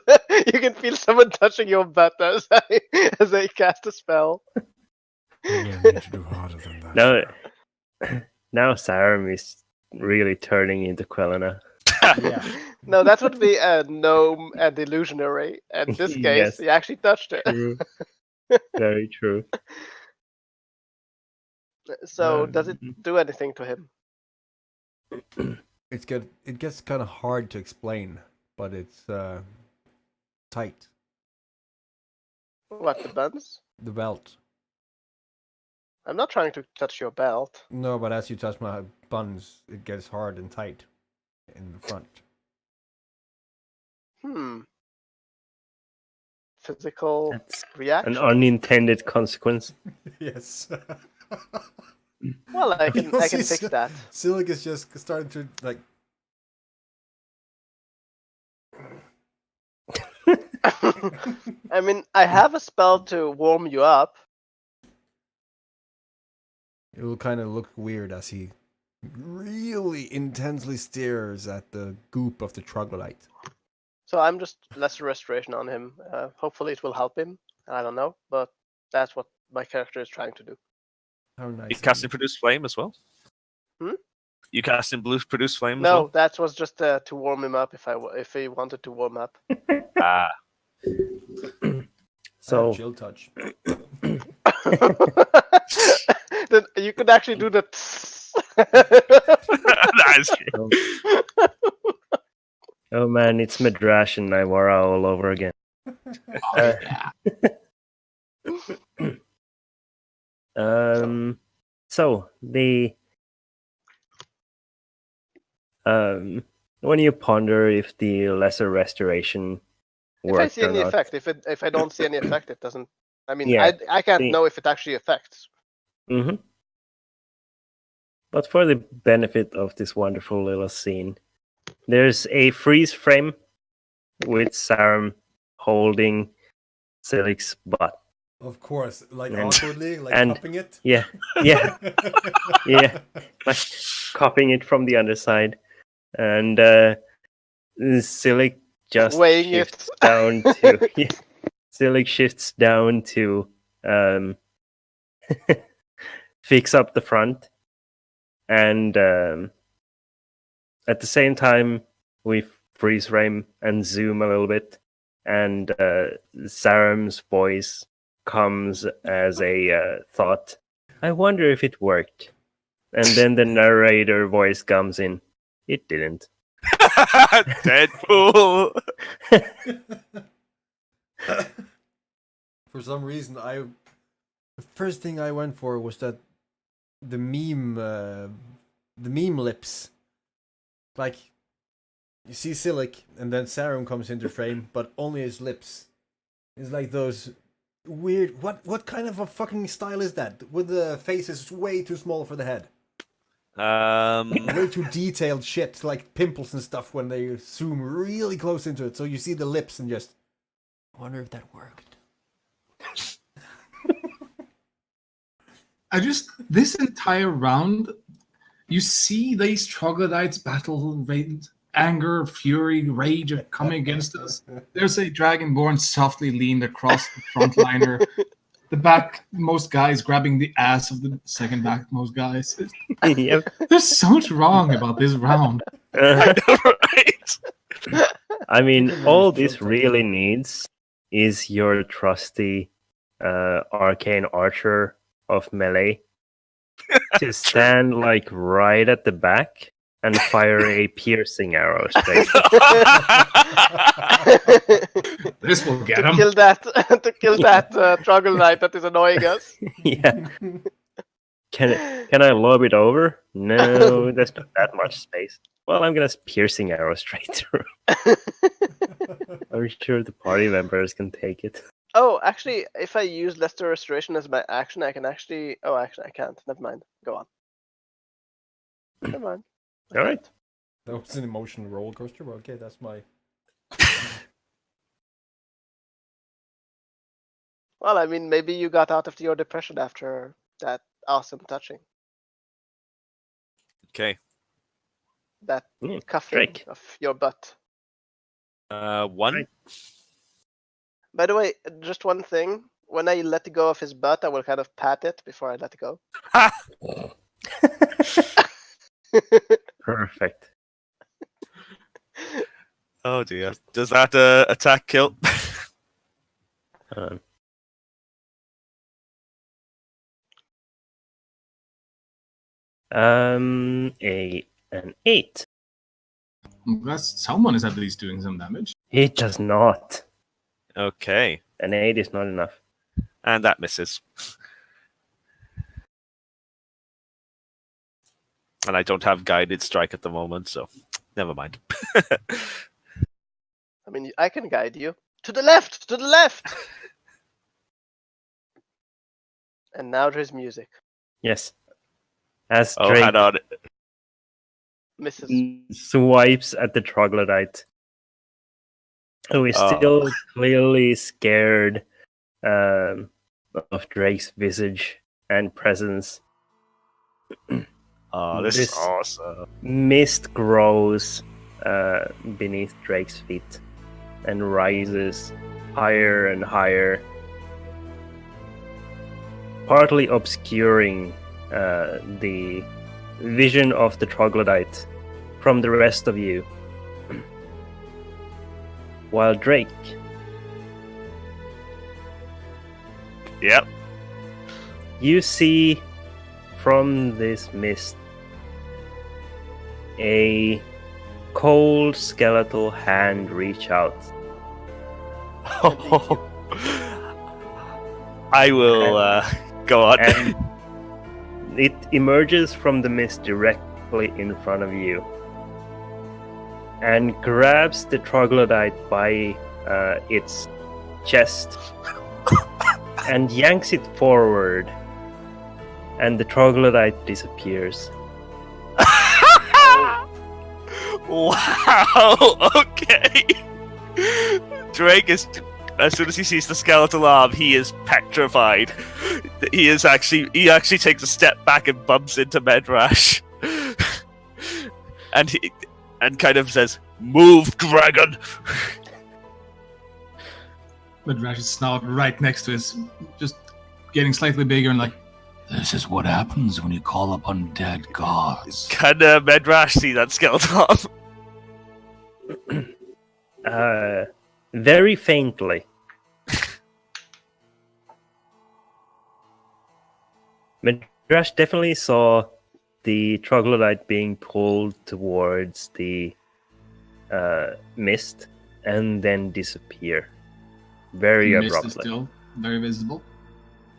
you can feel someone touching your butt as I cast a spell. I'm gonna need to do harder than that. Now, now Sarum is really turning into Quelena. Yeah. No, that would be a gnome and illusionary. In this case, Yes. he actually touched it. True. Very true. So, does it do anything to him? It gets kind of hard to explain, but it's tight. What, the buns? The belt. I'm not trying to touch your belt. No, but as you touch my buns, it gets hard and tight in the front. Physical That's reaction? an unintended consequence. Yes. Well, I can You'll see fix that. Silic is just starting to like. I mean, I have a spell to warm you up. It will kind of look weird as he really intensely stares at the goop of the troglodyte. So I'm just lesser restoration on him. Hopefully it will help him. I don't know, but that's what my character is trying to do. How nice. You of casting you. produce flame as well? Hmm? You casting blue produce flame as No, well? that was just to warm him up if he wanted to warm up. Ah, I have So chill touch. Then you could actually do the. that's oh man, it's Midrash and Nivara all over again. Oh, yeah. So the when you ponder if the lesser restoration If I worked see or any not, effect, if I don't see any effect, it doesn't. I mean, Yeah, I can't the- know if it actually affects. hmm but for the benefit of this wonderful little scene, there's a freeze frame with Sarum holding Silic's butt. Of course, like And- awkwardly, like and- cupping it. Yeah, yeah, yeah, like cupping it from the underside, and Silic just Weighing shifts it. down to Silic shifts down to fix up the front, and at the same time we freeze frame and zoom a little bit, and Sarum's voice comes as a thought. I wonder if it worked. And then the narrator voice comes in. It didn't. Deadpool. For some reason, the first thing I went for was that the meme lips. Like, you see Silic, and then Sarum comes into frame, but only his lips. It's like those weird. What kind of a fucking style is that? With the faces way too small for the head. Way too detailed shit, like pimples and stuff when they zoom really close into it, so you see the lips and just. I wonder if that worked. This entire round, you see these troglodytes battle, anger, fury, rage are coming against us. There's a dragonborn softly leaned across the frontliner. The backmost guy is grabbing the ass of the second backmost guys. Yep. There's so much wrong about this round. Right. I mean, Chicken all is this joke really needs is your trusty arcane archer of melee to stand like right at the back and fire a piercing arrow straight. This will get to him. kill that troglodyte that is annoying us. Yeah. Can I lob it over? No, there's not that much space. Well, I'm gonna piercing arrow straight through. I'm sure the party members can take it. Oh, actually, if I use Lesser Restoration as my action, I can actually. Oh, actually, I can't. Never mind. Go on. Never mind. I All right. can't. That was an emotional roller coaster, but okay, that's my. Well, I mean, maybe you got out of your depression after that awesome touching. Okay. That cuffing Drake. of your butt. 1. Right. By the way, just one thing. When I let go of his butt, I will kind of pat it before I let go. Perfect. Oh dear. Does that attack kill? Um, an 8. I'm glad someone is at least doing some damage. It does not. Okay. An 8 is not enough. And that misses. And I don't have guided strike at the moment, so never mind. I mean, I can guide you. To the left! To the left! And now there's music. Yes. As Oh, Drake hang on. Misses. swipes at the troglodyte, who is Oh. still clearly scared of Drake's visage and presence. Oh, this is This- awesome. Mist grows beneath Drake's feet and rises higher and higher, partly obscuring the vision of the troglodyte from the rest of you. While Drake, Yep. you see from this mist a cold skeletal hand reach out. I will go on. And it emerges from the mist directly in front of you and grabs the troglodyte by its chest and yanks it forward, and the troglodyte disappears. Wow. Okay. Drake is. As soon as he sees the skeletal arm, he is petrified. He actually takes a step back and bumps into Medrash, and kind of says, "Move, dragon." But Rash's snout right next to his, just getting slightly bigger and like, This is what happens when you call upon dead gods. Can Medrash see that skeletal arm? Very faintly. Midrash definitely saw the troglodyte being pulled towards the mist and then disappear very the mist is abruptly. still very visible.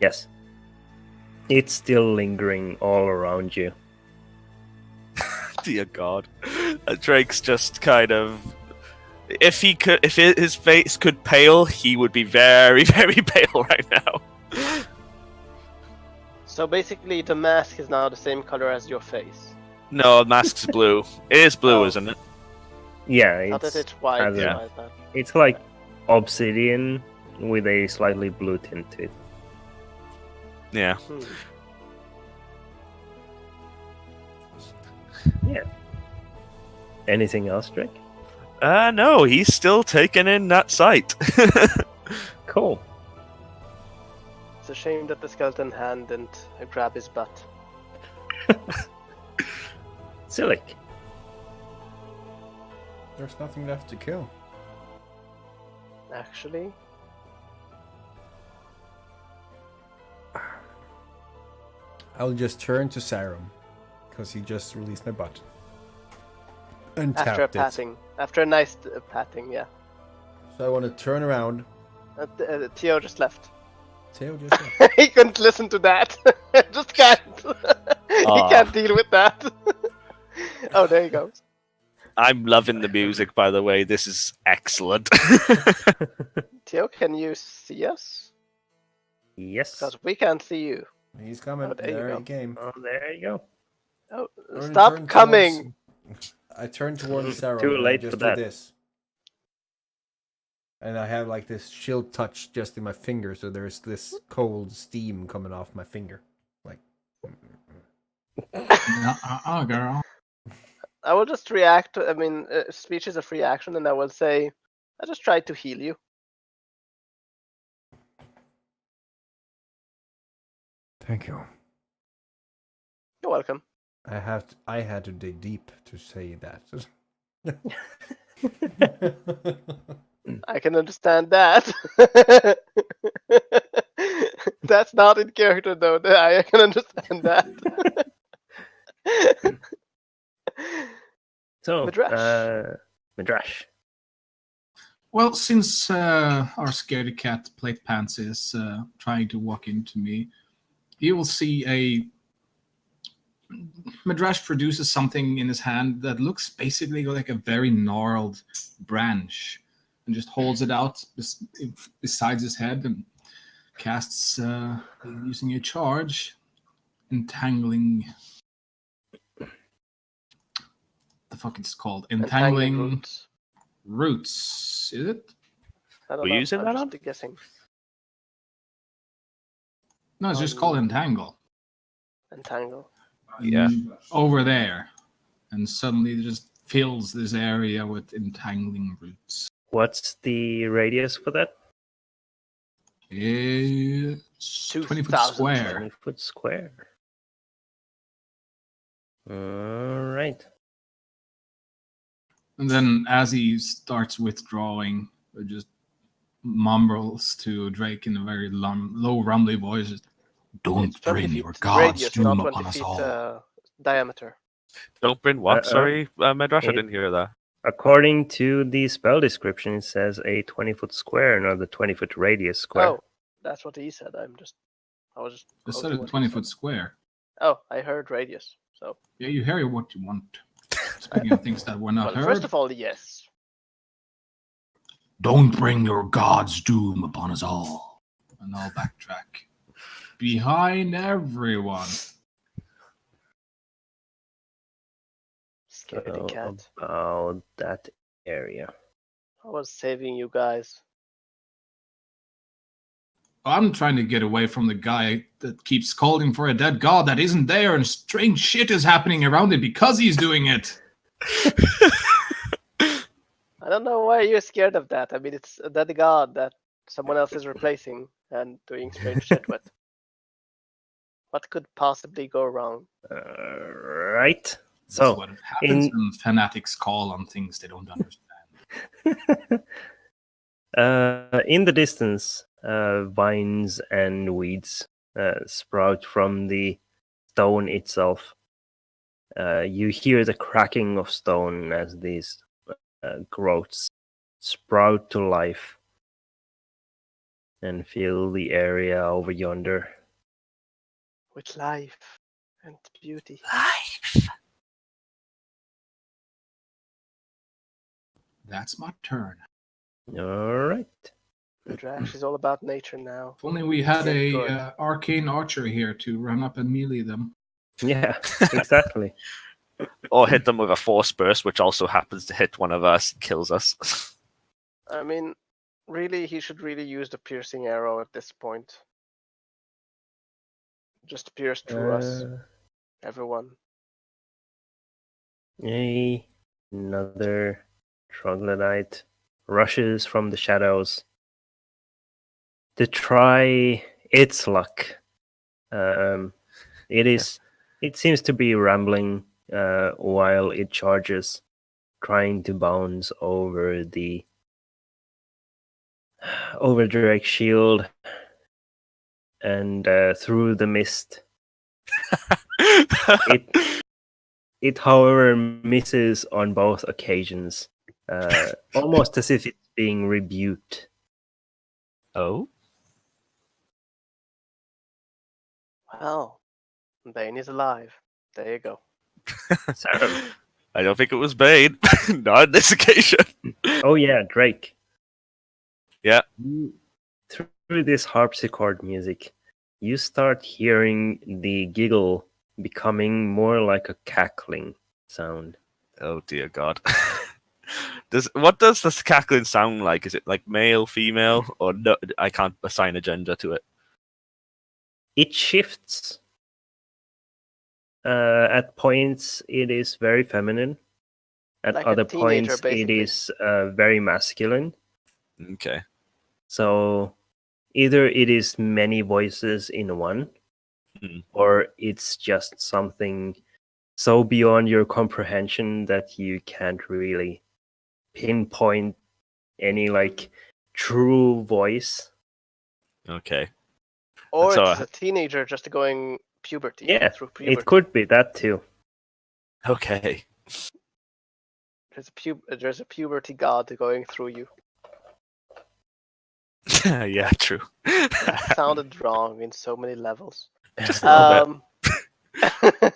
Yes. It's still lingering all around you. Dear God, Drake's just kind of. If his face could pale, he would be very, very pale right now. So basically, the mask is now the same color as your face. No, mask's blue. It is blue, Oh. isn't it? Yeah, Not that it's, it's white. has a- why is that? it's like obsidian with a slightly blue tint to it. Yeah. Hmm. Anything else, Drake? No, he's still taking in that sight. Cool. It's a shame that the skeleton hand didn't grab his butt. Silic. There's nothing left to kill. Actually, I'll just turn to Sarum, because he just released my butt. And after a tapped it. patting, after a nice patting, yeah. So I want to turn around. Theo just left. Theo just left. He couldn't listen to that. Just can't. He Aw. can't deal with that. Oh, there he goes. I'm loving the music, by the way. This is excellent. Theo, can you see us? Yes. Because we can't see you. He's coming. Oh, there you there go. he came. Oh, there you go. Oh, I turn stop coming! towards- I turn towards Sarum. Too and I late just for do that. this. And I have like this chill touch just in my finger, so there's this cold steam coming off my finger. Like, Girl. I will just react. I mean, speech is a free action, and I will say, I just tried to heal you. Thank you. You're welcome. I had to dig deep to say that. I can understand that. That's not in character, though. I can understand that. So, Midrash. Midrash. Well, since our scaredy cat plate pants is trying to walk into me, he will see a Midrash produces something in his hand that looks basically like a very gnarled branch, and just holds it out beside his head and casts using a charge, entangling. The fuck it's called? Entangling roots. Is it? I don't We're know. using I'm that just on? guessing. No, it's just called entangle. Entangle. Yeah. Over there, and suddenly it just fills this area with entangling roots. What's the radius for that? It's 20 foot 2,000. square. 20 foot square. All right. And then as he starts withdrawing, it just mumbles to Drake in a very low, rumbly voice. Don't It's 20 bring feet your God's radius, doom not 20 upon us feet all. diameter. Don't bring what? Sorry, Medrash, I It- didn't hear that. According to the spell description, it says a 20-foot square, not the 20-foot radius square. Oh, that's what he said. I was just. I said quoting a what he 20-foot said. square. Oh, I heard radius. So. Yeah, you hear what you want. Speaking of things that were not Well, heard. first of all, yes. Don't bring your God's doom upon us all. And I'll backtrack. Behind everyone. Scaredy So cat. about that area. I was saving you guys. I'm trying to get away from the guy that keeps calling for a dead god that isn't there, and strange shit is happening around it because he's doing it. I don't know why you're scared of that. I mean, it's a dead god that someone else is replacing and doing strange shit with. What could possibly go wrong? Right. That's So what happens in when fanatics call on things they don't understand. in the distance, vines and weeds sprout from the stone itself. You hear the cracking of stone as these growths sprout to life and fill the area over yonder. With life and beauty. That's my turn. All right. Midrash is all about nature now. If only we had Get a good. arcane archer here to run up and melee them. Yeah, exactly. Or hit them with a force burst, which also happens to hit one of us and kills us. I mean, really, he should really use the piercing arrow at this point. Just pierce through us, everyone. Another troglodyte rushes from the shadows to try its luck. It seems to be rambling while it charges, trying to bounce over Drake's shield and through the mist. It, however, misses on both occasions, almost as if it's being rebuked. Oh? Well, Bane is alive. There you go. Sarah. I don't think it was Bane. Not on this occasion. Oh yeah, Drake. Yeah. Through this harpsichord music, you start hearing the giggle becoming more like a cackling sound. Oh dear God. What does this cackling sound like? Is it like male, female, or no? I can't assign a gender to it. It shifts. At points, it is very feminine. At Like a other teenager, points, it basically. is very masculine. Okay. So either it is many voices in one, Hmm. or it's just something so beyond your comprehension that you can't really pinpoint any like true voice. Okay. Or So, it's a teenager just going puberty Yeah, through it puberty. could be that too. okay. There's a puberty god going through you. Yeah, true. That sounded wrong in so many levels. Just a little bit.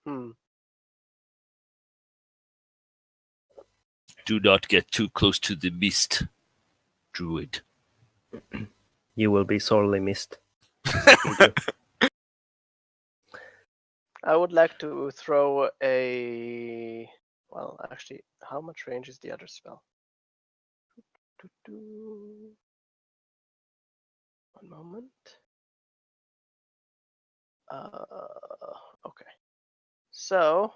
Hmm. Do not get too close to the mist, druid. You will be sorely missed. I would like to throw a. Well, actually, how much range is the other spell? One moment. Okay. So,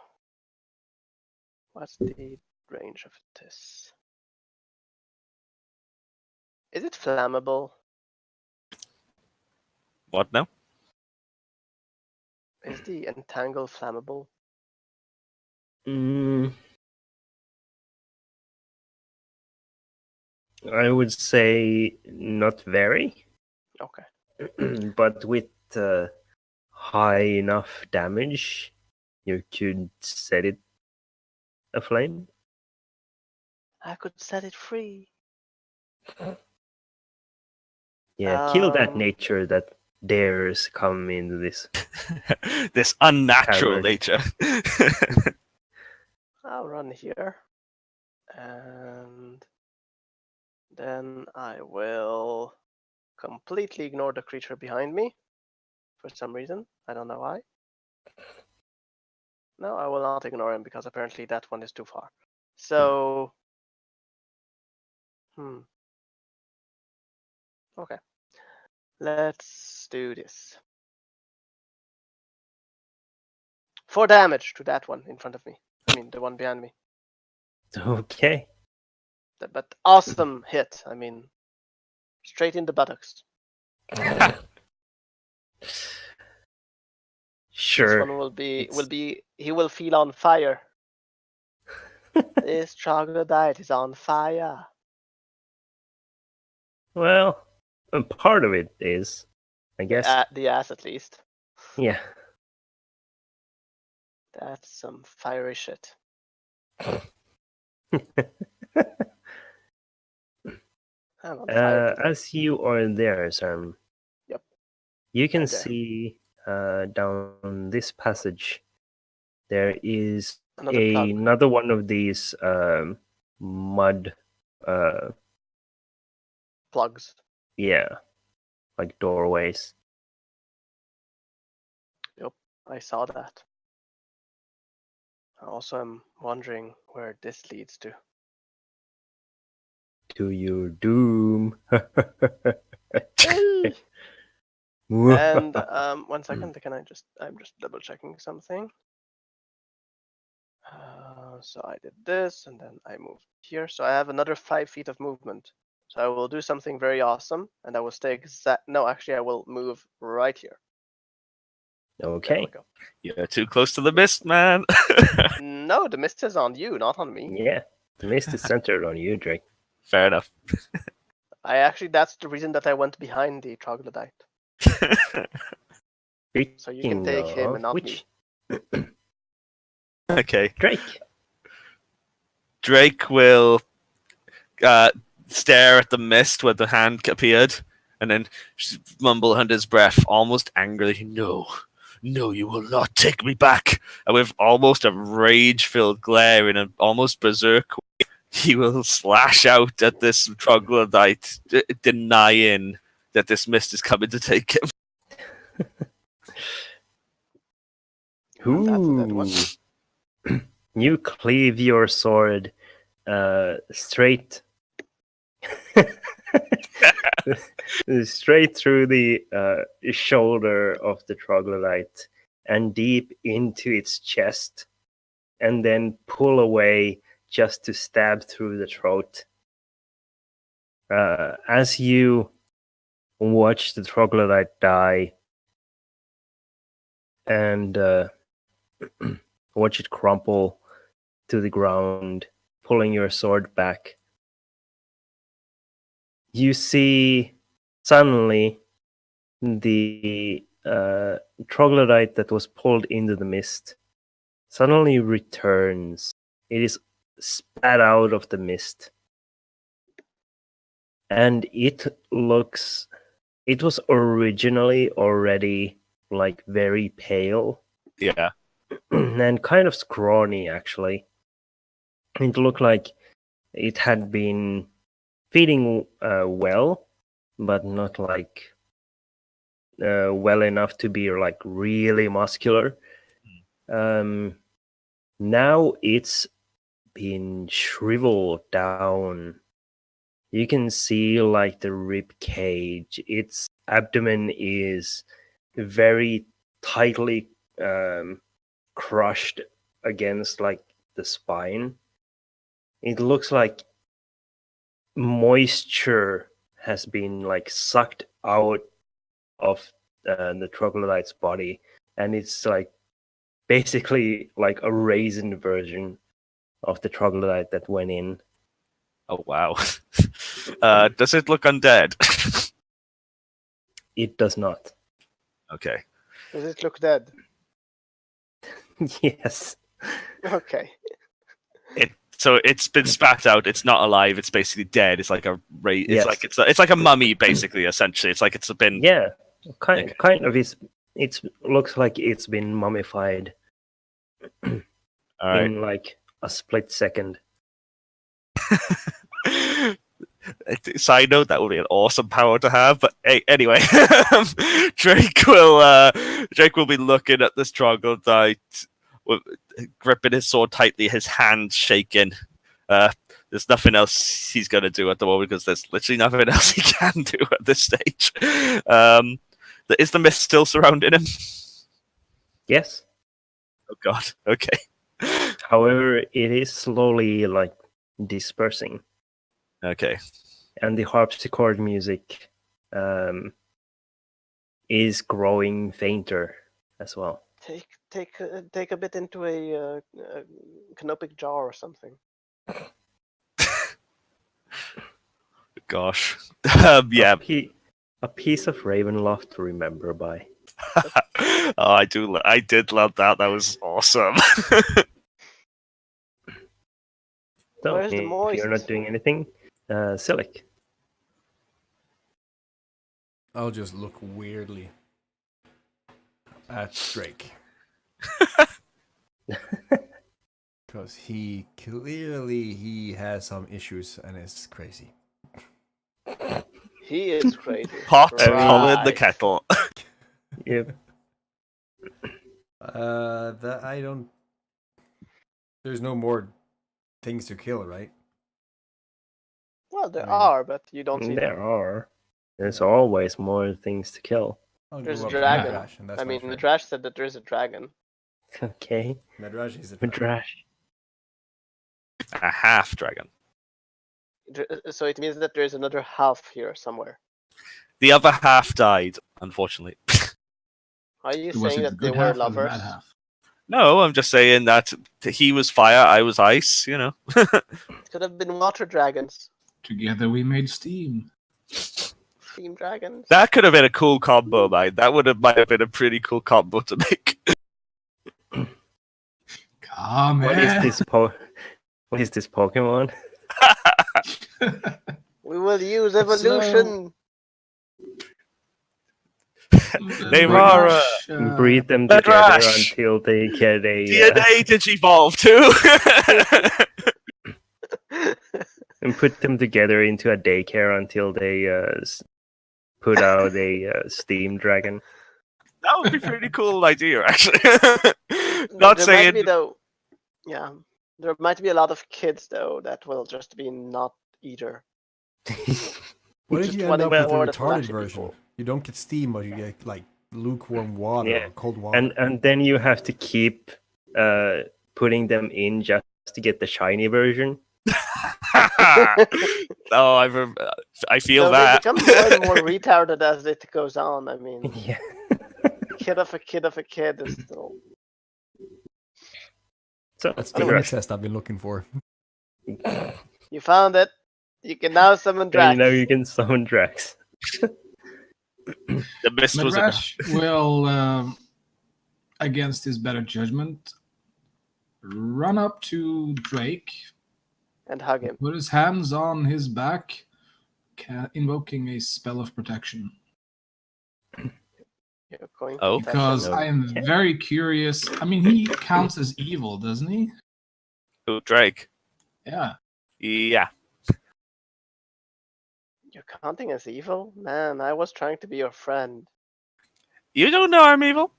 what's the range of this? Is it flammable? What now? Is the entangle flammable? Mm, I would say not very, Okay. but with high enough damage, you could set it aflame. I could set it free. Yeah, kill that Um, nature that dares come into this. This unnatural Tavern. nature. I'll run here. And then I will completely ignore the creature behind me for some reason. I don't know why. No, I will not ignore him because apparently that one is too far. So, okay. Let's do this. 4 damage to that one in front of me. I mean, the one behind me. Okay. But awesome hit. I mean, straight in the buttocks. Sure. This one will be. He will feel on fire. This troglodyte is on fire. Well, a part of it is, I guess. The ass, at least. Yeah. That's some fiery shit. I'm on fire today. As you are there, Sam, Yep. you can Right there. see down this passage there is Another plug. another one of these mud, Plugs. yeah, like doorways. Yep, I saw that. Also, I'm wondering where this leads to. To your doom. Hey! And 1 second, I'm just double checking something. So I did this, and then I moved here. So I have another 5 feet of movement. So I will do something very awesome, and I will stay exact. No, actually, I will move right here. There we Okay. go. You're too close to the mist, man. No, the mist is on you, not on me. Yeah. The mist is centered on you, Drake. Fair enough. That's the reason that I went behind the troglodyte. So you can take him and not which me. Okay. Drake. Drake will stare at the mist where the hand appeared, and then mumble under his breath, almost angrily, "No, no, you will not take me back." And with almost a rage-filled glare in an almost berserk way, he will slash out at this troglodyte, denying that this mist is coming to take him. And that's a dead one. You cleave your sword straight straight through the shoulder of the troglodyte and deep into its chest, and then pull away just to stab through the throat. As you watch the troglodyte die and watch it crumple to the ground, pulling your sword back, you see suddenly the troglodyte that was pulled into the mist suddenly returns. It is spat out of the mist. And it was originally already like very pale Yeah. and kind of scrawny actually. It looked like it had been feeding well, but not like well enough to be like really muscular. Now it's been shriveled down. You can see like the rib cage. Its abdomen is very tightly crushed against like the spine. It looks like moisture has been like sucked out of the troglodyte's body, and it's like basically like a raisin version of the troglodyte that went in. Oh wow. Does it look undead? It does not. Okay. Does it look dead? Yes. Okay. So it's been spat out. It's not alive. It's basically dead. It's like it's Yes. like it's like a mummy, basically. Essentially, it's like it's been. Yeah. Kind Okay. kind of. It looks like it's been mummified All right. in like a split second. Side note: that would be an awesome power to have. But hey, anyway, Drake will be looking at this troglodyte, gripping his sword tightly, his hand shaking. There's nothing else he's going to do at the moment because there's literally nothing else he can do at this stage. Is the mist still surrounding him? Yes. Oh God. Okay. However, it is slowly like dispersing, Okay. and the harpsichord music is growing fainter as well. Take a bit into a canopic jar or something. Gosh. Yeah. A piece of Ravenloft to remember by. Oh, I did love that. That was awesome. So, Where's the if moist? you're not doing anything, Silic. I'll just look weirdly at Drake. Because he has some issues and it's crazy. He is crazy. Pot Right. calling the kettle. Yep. That I don't. There's no more things to kill, right? Well, there I mean, are, but you don't see There them. are. There's always more things to kill. I'll There's go a up to dragon. Medrash, and that's I my mean, friend. Midrash said that there's a dragon. Okay. Medrash is a dragon. Midrash. A half dragon. So it means that there's another half here somewhere. The other half died, unfortunately. Are you Was saying it the that they good were half or the lovers? bad half? No, I'm just saying that he was fire, I was ice. You know. It could have been water dragons, Together we made steam. steam dragons. That could have been a might have been a pretty cool combo to make. Come What is this What is this Pokemon? We will use evolution. Neymar, Breed them Midrash. together until they get a DNA digivolve too. and put them together into a daycare until they put out a steam dragon. That would be a pretty cool idea, actually. There Not might saying. be, though. Yeah, there might be a lot of kids though that will just be not eater. What if Just you end one up with a more that will retarded actually be version? cool. You don't get steam, but you get like lukewarm water Yeah. or cold water. And then you have to keep putting them in just to get the shiny version. Oh, I feel So that. they become more and more retarded as it goes on. I mean, Yeah. kid of a kid of a kid is still. So That's the Anyway. incest I've been looking for. You found it. You can now summon and Drax. now you can summon Drax. The mist was enough. Midrash will, against his better judgment, run up to Drake, And hug him. put his hands on his back, invoking a spell of protection. You're going Oh. Because I am Okay. very curious. I mean, he counts as evil, doesn't he? Oh, Drake. Yeah. Yeah. You're counting as evil? Man, I was trying to be your friend. You don't know I'm evil.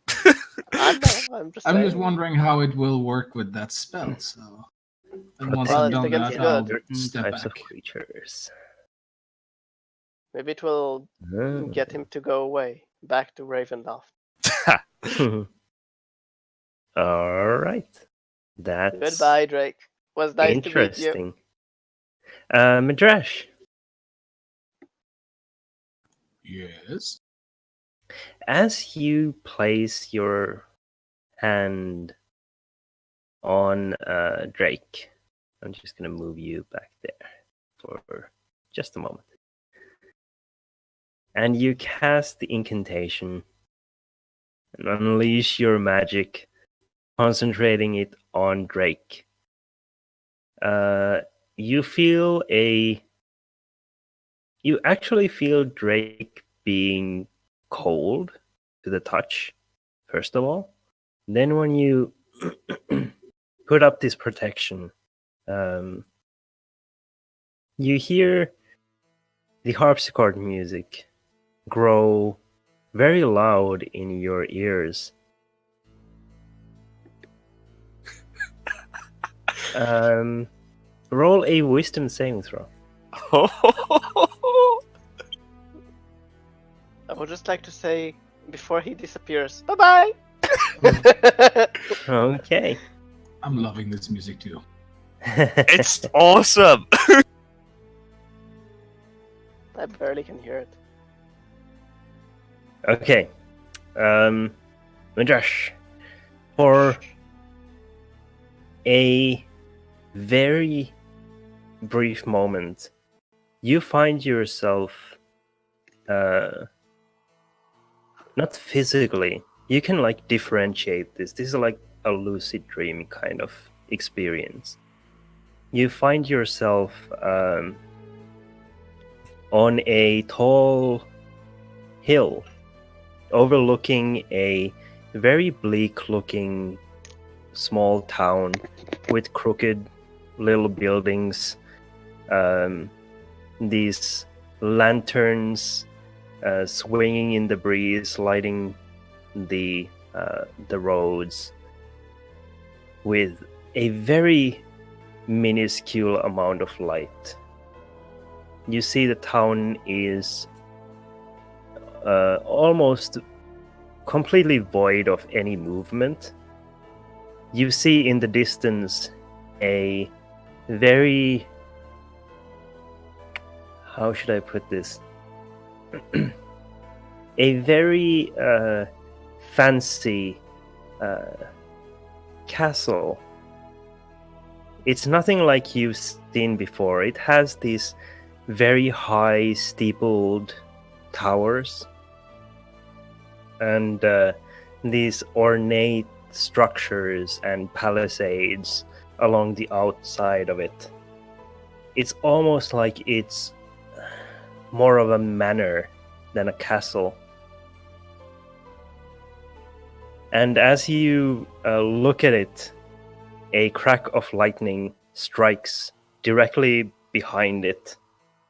I know, I'm just I'm saying. just wondering how it will work with that spell. So, and once Well, I've it's done against that, I'll good. step Types back. of creatures. Maybe it will get him to go away. Back to Ravenloft. All right. That's Goodbye, Drake. Was nice to meet you. interesting. Midrash, Yes. as you place your hand on Drake, I'm just going to move you back there for just a moment. And you cast the incantation and unleash your magic, concentrating it on Drake. You actually feel Drake being cold to the touch, first of all. Then when you put up this protection, you hear the harpsichord music grow very loud in your ears. Roll a wisdom saving throw. I would just like to say, before he disappears, bye-bye! Okay. I'm loving this music too. It's awesome. I barely can hear it. Okay. Midrash, for a very brief moment, you find yourself not physically. You can like differentiate this. This is like a lucid dream kind of experience. You find yourself on a tall hill overlooking a very bleak looking small town with crooked little buildings, these lanterns swinging in the breeze, lighting the roads with a very minuscule amount of light. You see the town is almost completely void of any movement. You see in the distance a very, how should I put this? A very fancy castle. It's nothing like you've seen before. It has these very high steepled towers and these ornate structures and palisades along the outside of it. It's almost like it's more of a manor than a castle. And as you look at it, a crack of lightning strikes directly behind it,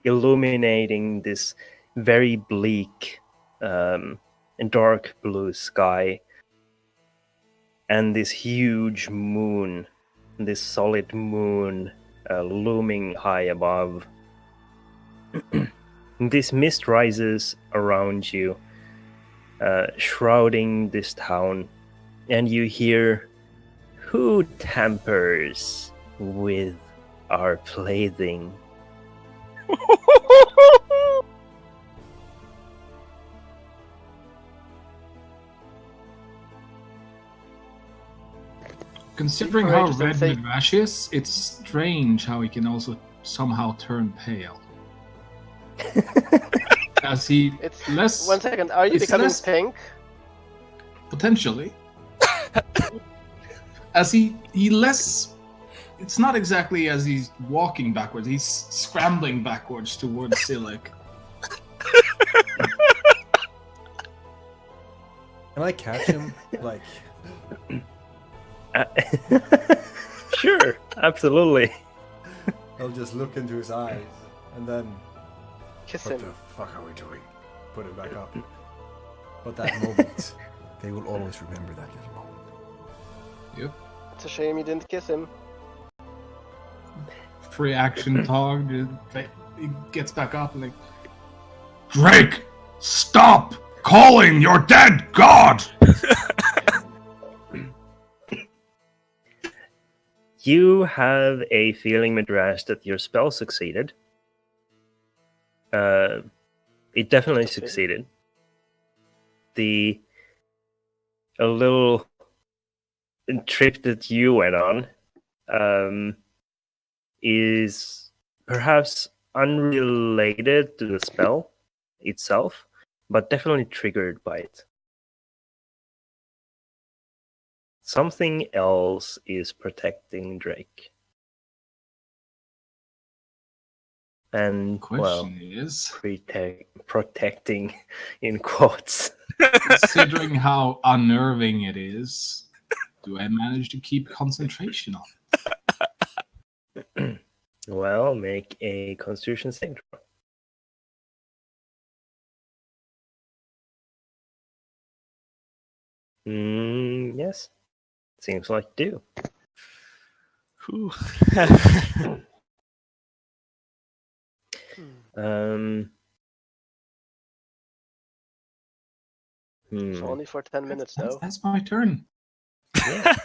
illuminating this very bleak and dark blue sky, and this huge moon, this solid moon looming high above. This mist rises around you, shrouding this town, and you hear Who tampers with our plaything? Considering how Courageous and red safe. Midrash is, it's strange how he can also somehow turn pale. As he It's less 1 second. Are you it's becoming less- pink? potentially, as he less. It's not exactly as he's walking backwards. He's scrambling backwards towards Silic. Can I catch him? Like, Uh, sure, absolutely. I'll just look into his eyes and then, Kiss what him. the fuck are we doing? Put it back up. But that moment, they will always remember that little moment. Yep. It's a shame you didn't kiss him. Free action talk. He gets back up and like, Drake, stop calling your dead god. You have a feeling, Midrash, that your spell succeeded. It definitely Okay. succeeded. A little trip that you went on is perhaps unrelated to the spell itself, but definitely triggered by it. Something else is protecting Drake. And, well, Question is, protecting in quotes. considering how unnerving it is, do I manage to keep concentration on it? Well, make a Constitution saving throw. Yes. Seems like you Whew. do. It's only for 10 minutes though. That's my turn. Yeah.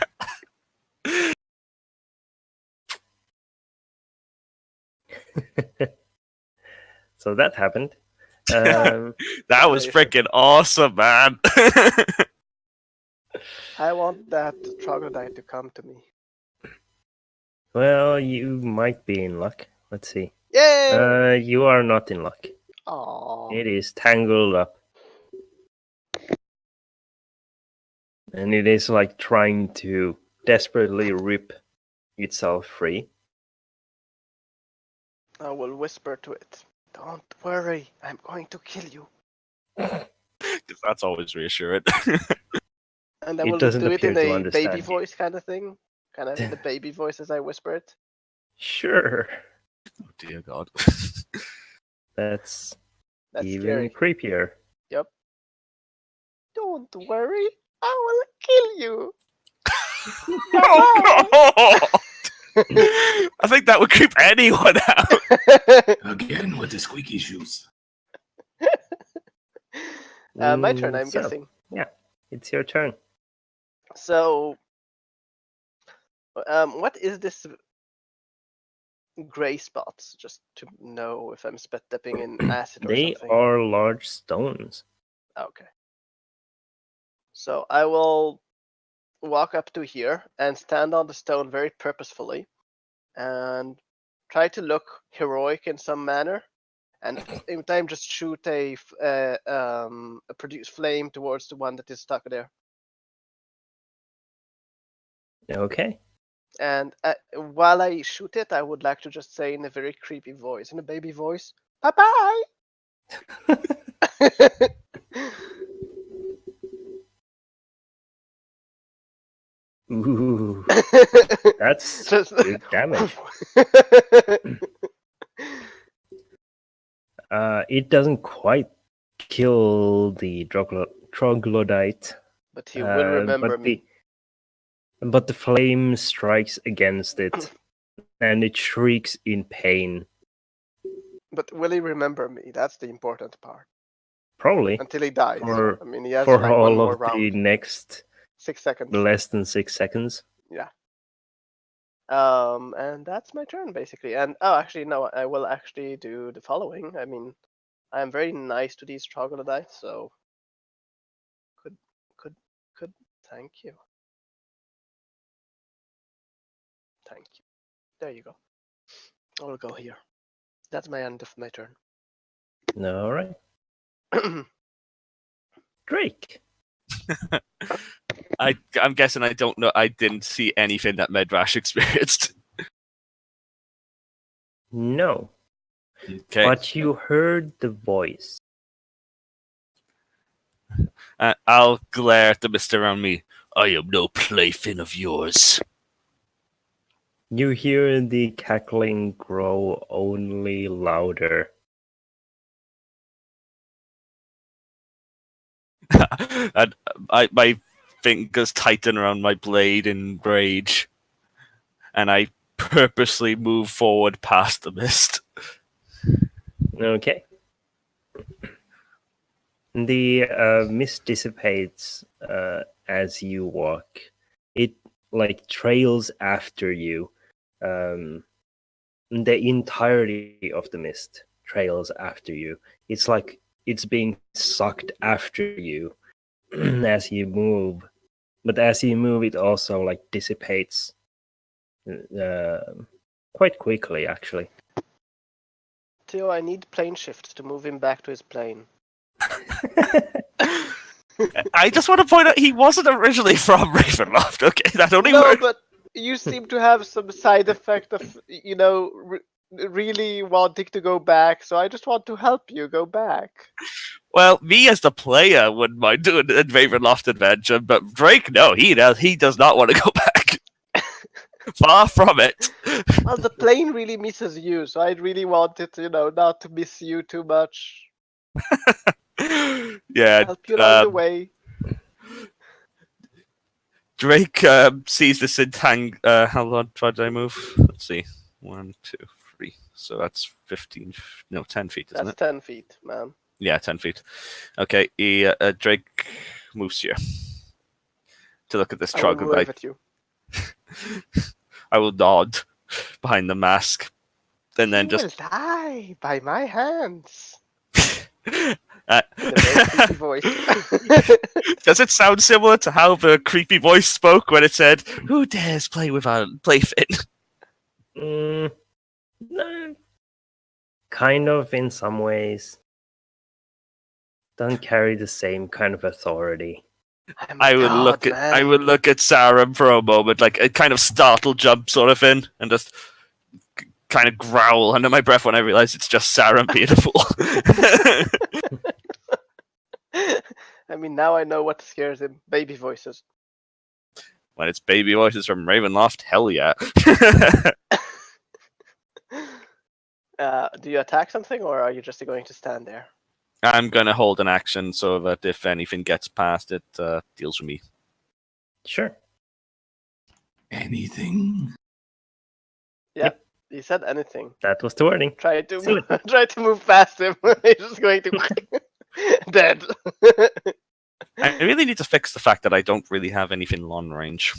So that happened. That was freaking awesome, man. I want that troglodyte to come to me. Well, you might be in luck. Let's see. Yay! You are not in luck. Aww. It is tangled up. And it is like trying to desperately rip itself free. I will whisper to it. Don't worry, I'm going to kill you. 'Cause that's always reassuring. And I It will doesn't do it in appear to a understand baby you. voice kind of thing. Kind of the baby voice as I whisper it. Sure. Oh dear God. That's That's even scary. creepier. Yep. Don't worry, I will kill you. Oh God! I think that would creep anyone out. Again with the squeaky shoes. My turn, I'm So, guessing. it's your turn. So, what is this gray spots? Just to know if I'm spit dipping in acid or They something. are large stones. Okay. So I will walk up to here and stand on the stone very purposefully and try to look heroic in some manner. And at the same time, just shoot a produce flame towards the one that is stuck there. Okay. And while I shoot it, I would like to just say in a very creepy voice, in a baby voice, "Bye-bye." Ooh, that's Just- good damage. It doesn't quite kill the troglodyte, But he will remember me. But the flame strikes against it, and it shrieks in pain. But will he remember me? That's the important part. Probably Until he dies. For- I mean, he has for like one all more of the round. next 6 seconds. less than 6 seconds. Yeah. And that's my turn basically. And actually no, I will actually do the following. I mean, I am very nice to these troglodytes, so could could thank you. Thank you. There you go. I'll go here. That's my end of my turn. All right. Drake. I'm guessing I don't know. I didn't see anything that Medrash experienced. No. Okay. But you heard the voice. I'll glare at the mist around me. I am no plaything of yours. You hear the cackling grow only louder. And my fingers tighten around my blade in rage, and I purposely move forward past the mist. Okay. The mist dissipates as you walk. It like trails after you. The entirety of the mist trails after you. It's like it's being sucked after you as you move. But as you move, it also like dissipates quite quickly, actually. Theo, I need plane shift to move him back to his plane. I just want to point out he wasn't originally from Ravenloft. Okay, that only No, works. but you seem to have some side effect of, really wanting to go back, so I just want to help you go back. Well, me as the player wouldn't mind doing a Ravenloft adventure, but Drake, no, he does not want to go back. Far from it. Well, the plane really misses you, so I really wanted, not to miss you too much. Yeah. Help you along the way. Drake sees this how long did I move? Let's see. 1, 2, 3. So that's 15. No, 10 feet, isn't That's it? 10 feet, man. Yeah, 10 feet. Okay, Drake moves here to look at this I will wave troglodyte. at you. I will nod behind the mask, and then You just will die by my hands. uh, In a very creepy voice. Does it sound similar to how the creepy voice spoke when it said, "Who dares play with our plaything?" No, kind of in some ways. Don't carry the same kind of authority. I would look at Sarum for a moment, like a kind of startled jump sort of thing, and just kind of growl under my breath when I realize it's just Sarum being a fool. I mean, now I know what scares him. Baby voices. When it's baby voices from Ravenloft, hell yeah. Do you attack something, or are you just going to stand there? I'm going to hold an action so that if anything gets past it, deals with me. Sure. Anything? Yep. He said anything. That was the wording. Try to Silly. try to move past him. He's just going to dead. I really need to fix the fact that I don't really have anything long range.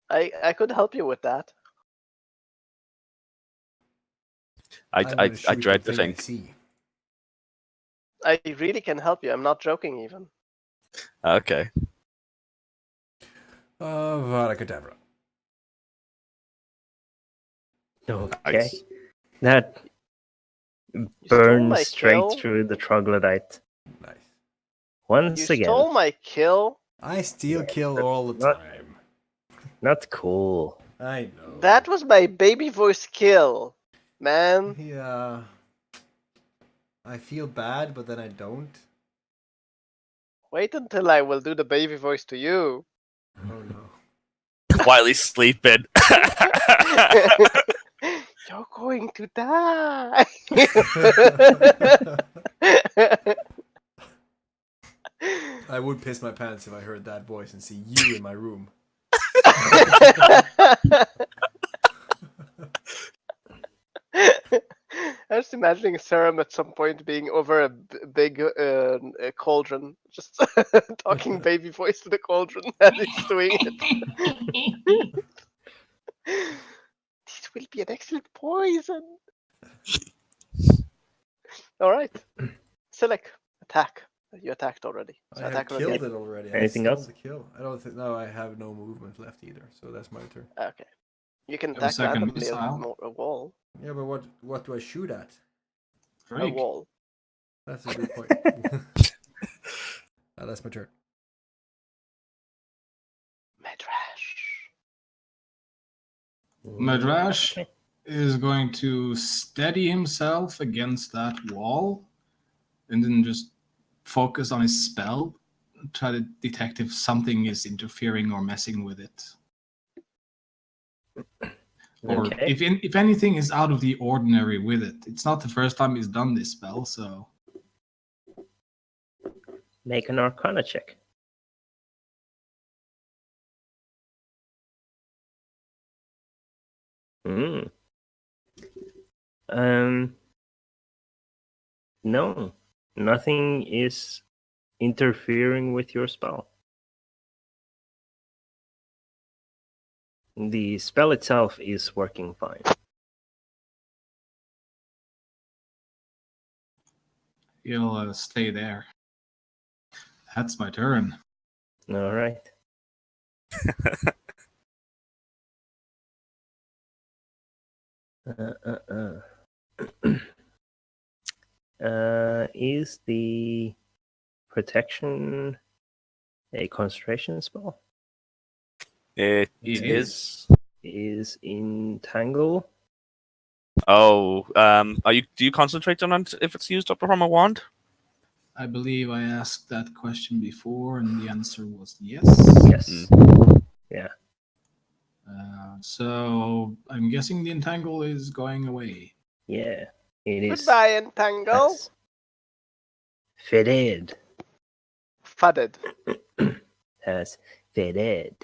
I could help you with that. I I'm gonna shoot dread the to thing I think. see. I really can help you. I'm not joking even. Okay. Vada Kedavra. Okay. Nice. That You stole burns my straight kill. through the troglodyte. Nice. Once You again. stole my kill. I steal kill all the Not- time. Not cool. I know. That was my baby voice kill, man. Yeah. I feel bad, but then I don't. Wait until I will do the baby voice to you. Oh no. While he's sleeping. You're going to die. I would piss my pants if I heard that voice and see you in my room. I'm just imagining Serum at some point being over a big cauldron, just talking baby voice to the cauldron as he's doing it. This will be an excellent poison. All right, Silic, attack. You attacked already. So I have attack killed again. it already. Anything I else? stunned the kill. I don't think. No, I have no movement left either. So that's my turn. Okay. You can Have a attack second randomly missile. a wall. Yeah, but what do I shoot at? A Drake. wall. That's a good point. That's my turn. Madrash Okay. is going to steady himself against that wall and then just focus on his spell, try to detect if something is interfering or messing with it. Or Okay. if anything is out of the ordinary with it. It's not the first time he's done this spell, so Make an Arcana check. Mm. No, nothing is interfering with your spell. The spell itself is working fine. he'll stay there. That's my turn. All right. Is the protection a concentration spell? It It is. Is entangle? Oh, do you concentrate on it if it's used up from a wand? I believe I asked that question before, and the answer was yes. Yes. Yeah. So I'm guessing the entangle is going away. Yeah. It is. Goodbye, Entangle. Has faded. Fudded. Has faded.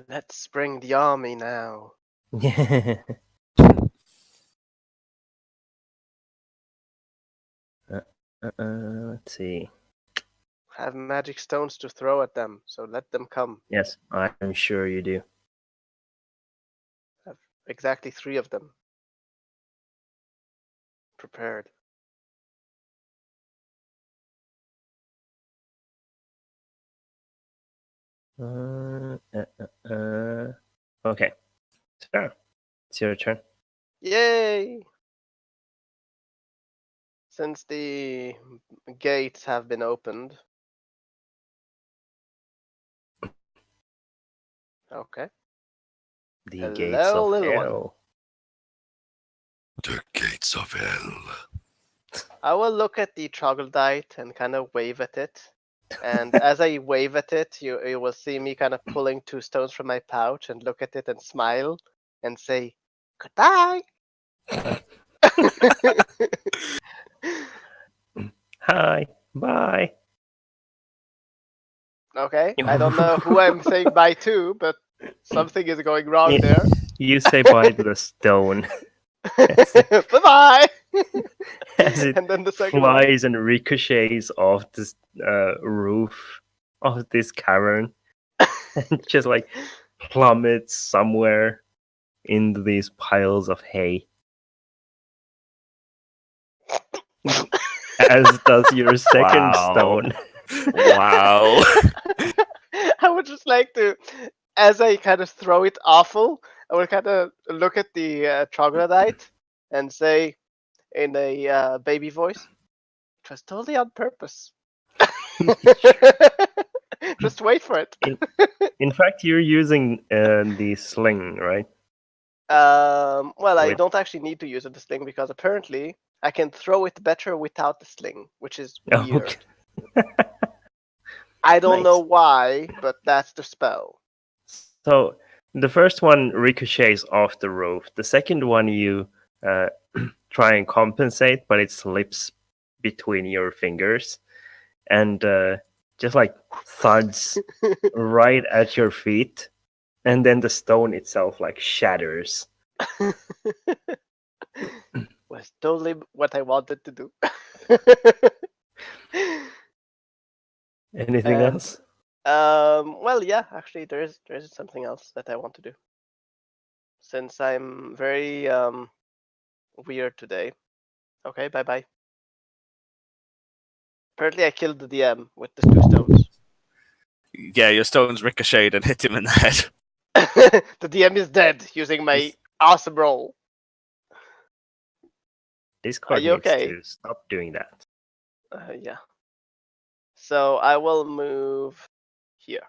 Let's bring the army now. Let's see. Have magic stones to throw at them, so let them come. Yes, I'm sure you do. Have exactly 3 of them prepared. Okay. So, it's your turn. Yay! Since the gates have been opened. Okay. The Hello, gates of little one. hell. The gates of hell. I will look at the troglodyte and kind of wave at it. And as I wave at it, you will see me kind of pulling 2 stones from my pouch and look at it and smile and say, goodbye. Hi. Bye. Okay, I don't know who I'm saying bye to, but something is going wrong there. You say bye to the stone Bye-bye! as it And then the second one. flies and ricochets off this roof of this cavern and just like plummets somewhere into these piles of hay. As does your second Wow. stone. Wow. I would just like to, as I kind of throw it awful, I would kind of look at the troglodyte and say in a baby voice, it was totally on purpose. Just wait for it. In fact, you're using the sling, right? Well, I With- don't actually need to use the sling because apparently I can throw it better without the sling, which is Oh, weird. okay. I don't know Nice. why, but that's the spell. So the first one ricochets off the roof. The second one you try and compensate, but it slips between your fingers and just like thuds right at your feet, and then the stone itself like shatters Was totally what I wanted to do. Anything And, else? well, yeah, actually, there's something else that I want to do. Since I'm very weird today. Okay, bye bye. Apparently, I killed the DM with the 2 stones. Yeah, your stones ricocheted and hit him in the head. The DM is dead using my awesome roll. Discord you needs okay? to stop doing that. Yeah. So I will move here.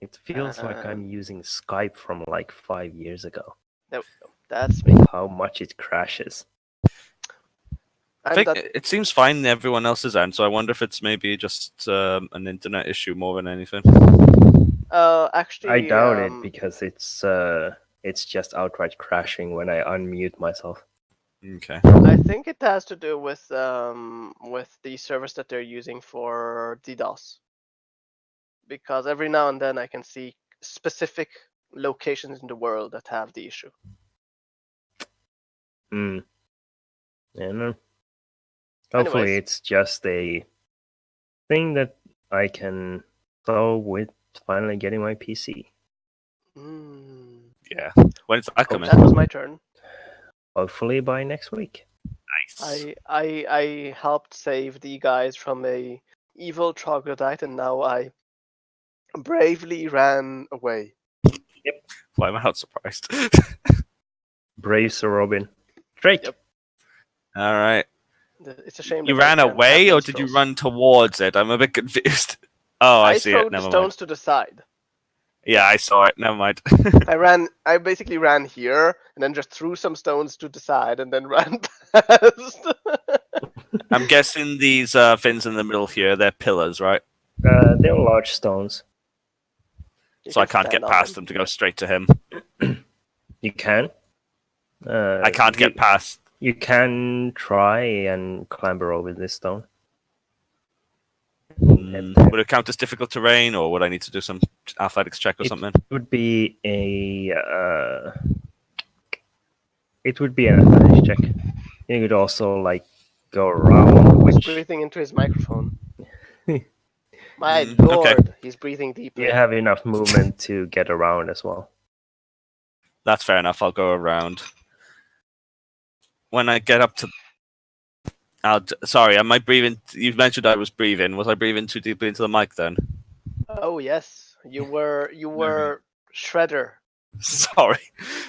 It feels like I'm using Skype from like 5 years ago. There we go. That's me. How much it crashes. I think it seems fine in everyone else's end, so I wonder if it's maybe just an internet issue more than anything. Actually, I doubt it because it's just outright crashing when I unmute myself. Okay. I think it has to do with the service that they're using for DDoS. Because every now and then I can see specific locations in the world that have the issue. Hmm. Yeah, no. Hopefully Anyways. it's just a thing that I can solve with finally getting my PC. Yeah. When's that coming? That was my turn. Hopefully by next week. Nice. I helped save the guys from a evil troglodyte, and now I bravely ran away. Why am I not surprised? Brave Sir Robin. Drake. Yep. All right. It's a shame. You that I ran can't away, have or did you minstrels. run towards it? I'm a bit confused. Oh, I see threw it. the Never stones mind. to the side. Yeah, I saw it. Never mind. I basically ran here and then just threw some stones to the side and then ran past. I'm guessing these fins in the middle here, they're pillars, right? They're large stones. So I can't get past them to go straight to him. You can. I can't get past. You can try and clamber over this stone. Would it count as difficult terrain, or would I need to do some athletics check or something? It would be It would be an athletics check. You could also like go around. He's breathing into his microphone. My okay. lord, he's breathing deeply. You have enough movement to get around as well. That's fair enough. I'll go around. When I get up to, sorry, am I breathing? You mentioned I was breathing. Was I breathing too deeply into the mic then? Oh yes, you were Shredder. Sorry,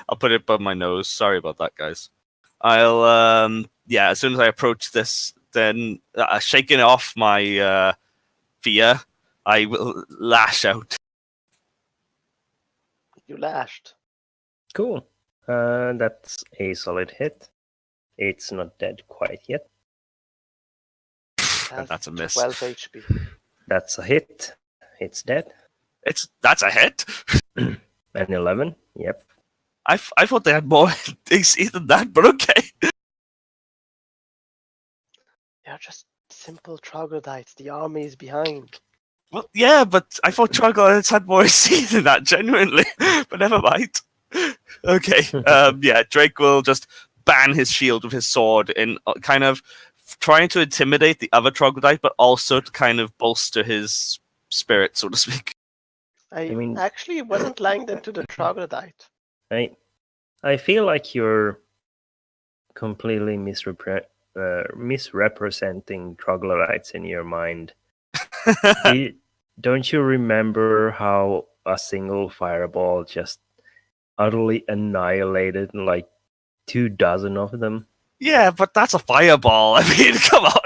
I'll put it above my nose. Sorry about that, guys. I'll yeah. As soon as I approach this, then shaking off my fear, I will lash out. You lashed. Cool. That's a solid hit. It's not dead quite yet. That's a miss. 12 HP. That's a hit. It's dead. That's a hit. An 11. Yep. I thought they had more AC than that, but okay. They're just simple troglodytes. The army is behind. Well, yeah, but I thought troglodytes had more AC than that, genuinely. But never mind. Okay. Yeah, Drake will just ban his shield with his sword in kind of trying to intimidate the other troglodyte, but also to kind of bolster his spirit, so to speak. I mean, actually wasn't lying then to the troglodyte. I feel like you're completely misrepresenting troglodytes in your mind. Don't you remember how a single fireball just utterly annihilated like 24 of them? Yeah, but that's a fireball. I mean, come on.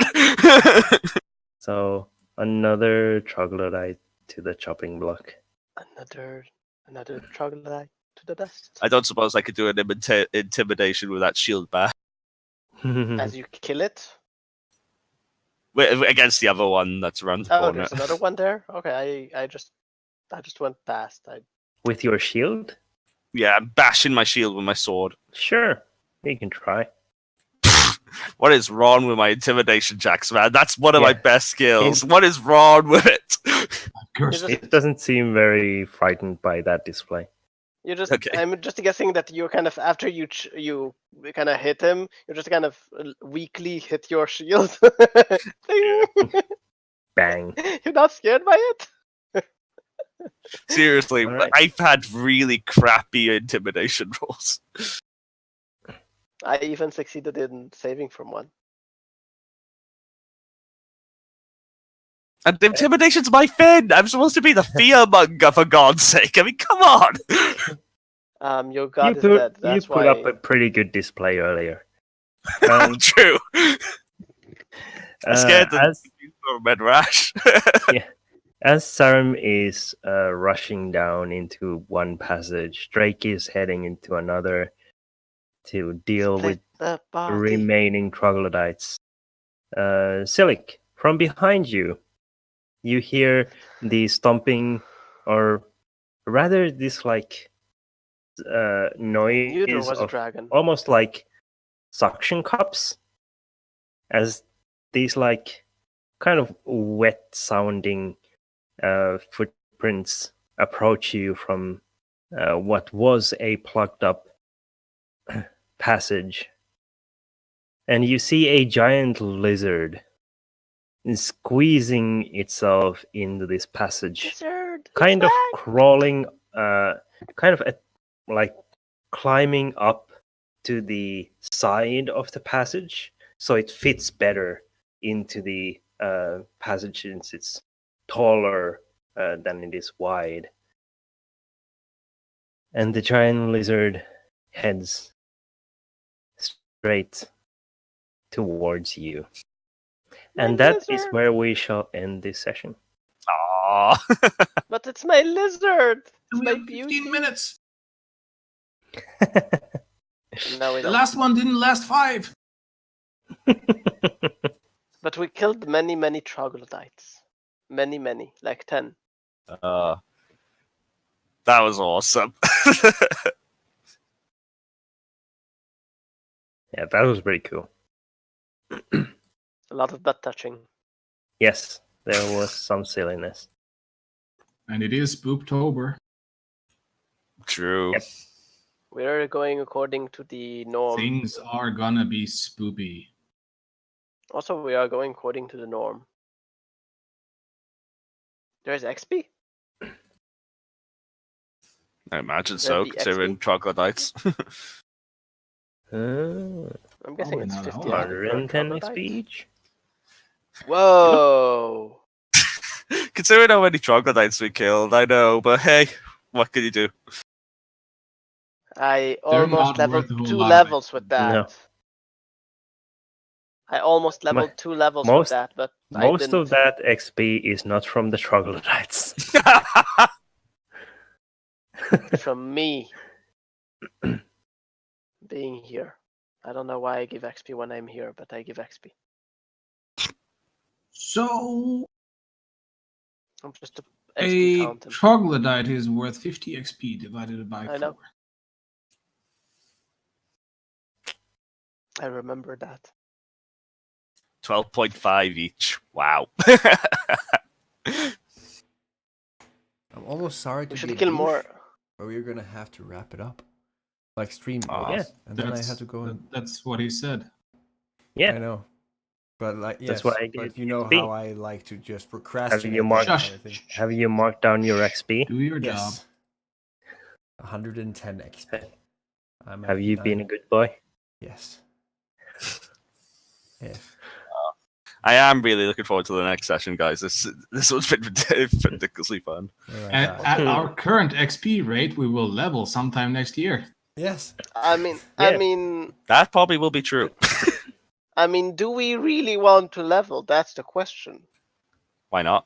So another troglodyte to the chopping block. Another troglodyte to the dust. I don't suppose I could do an intimidation with that shield back. As you kill it? Against the other one that's around the corner. There's another one there? Okay, I just went past. With your shield? Yeah, I'm bashing my shield with my sword. Sure, you can try. What is wrong with my intimidation checks, man? That's one of my best skills. What is wrong with it? It doesn't seem very frightened by that display. You just, Okay. I'm just guessing that you're kind of, after you you kind of hit him, you just kind of weakly hit your shield. Ding. Bang. You're not scared by it? Seriously, All right. I've had really crappy intimidation rolls. I even succeeded in saving from one. And intimidation's my thing. I'm supposed to be the fear monger, for God's sake. I mean, come on. Your god is you dead. That's put why. up a pretty good display earlier. True. I scared them as from Red Rash. as Sarum is rushing down into one passage, Drake is heading into another to deal with Split the the body. remaining troglodytes. Silic, from behind you, you hear the stomping, or rather, this like Knew there noise was a of dragon. almost like suction cups, as these like kind of wet sounding footprints approach you from what was a plugged up passage. And you see a giant lizard squeezing itself into this passage, Lizard, kind it's of back! crawling, like climbing up to the side of the passage, so it fits better into the passage since it's taller than it is wide. And the giant lizard heads straight towards you. And My that is lizard! where we shall end this session. Aww. But it's my lizard. It's We my have 15 beauty. minutes. No, we The don't. last one didn't last 5. But we killed many, many troglodytes. Many, like 10. That was awesome. Yeah, that was pretty cool. A lot of butt touching. Yes, there was some silliness. And it is Spooptober. True. Yep. We're going according to the norm. Things are gonna be spoopy. Also, we are going according to the norm. There's XP? I imagine That'd so, be considering XP. troglodytes. I'm guessing Oh, it's no, no, 50 XP per 110 troglodyte. speech. Whoa! Considering how many troglodytes we killed, I know, but hey, what can you do? I They're almost not leveled worth a whole 2 lot of levels with XP. that. No. I almost leveled 2 levels with most- that, but I Most didn't. of that XP is not from the troglodytes. From me being here. I don't know why I give XP when I'm here, but I give XP. So I'm just a a XP fountain. troglodyte is worth 50 XP divided by I 4. know. I remember that. 12.5 each. Wow. I'm almost sorry to We be should a kill douche, more. but we're gonna have to wrap it up, like stream Aw. wise, Yeah. and then I have to go and. That's what he said. Yeah. I know, but like yes, That's why I but gave you know XP. how I like to just procrastinate. you that marked- kind Shush. of thing. Have you marked down your XP? Do your job. Yes. 110 XP. I'm Have at you been a 9. good boy? Yes. Yes. I am really looking forward to the next session, guys. This one's been ridiculously fun. Alright, At, guys. at our current XP rate, we will level sometime next year. Yes. I mean, Yeah. That probably will be true. do we really want to level? That's the question. Why not?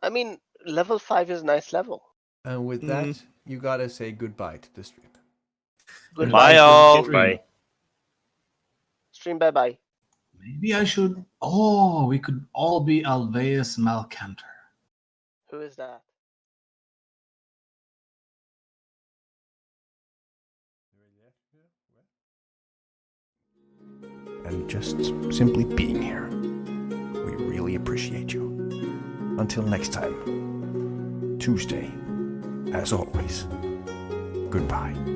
I mean, level 5 is a nice level. And with that, you gotta say goodbye to the stream. Bye, all. Goodbye. Stream bye. Maybe I should. Oh, we could all be Alveus Malcantor. Who is that? And just simply being here. We really appreciate you. Until next time, Tuesday, as always, Goodbye.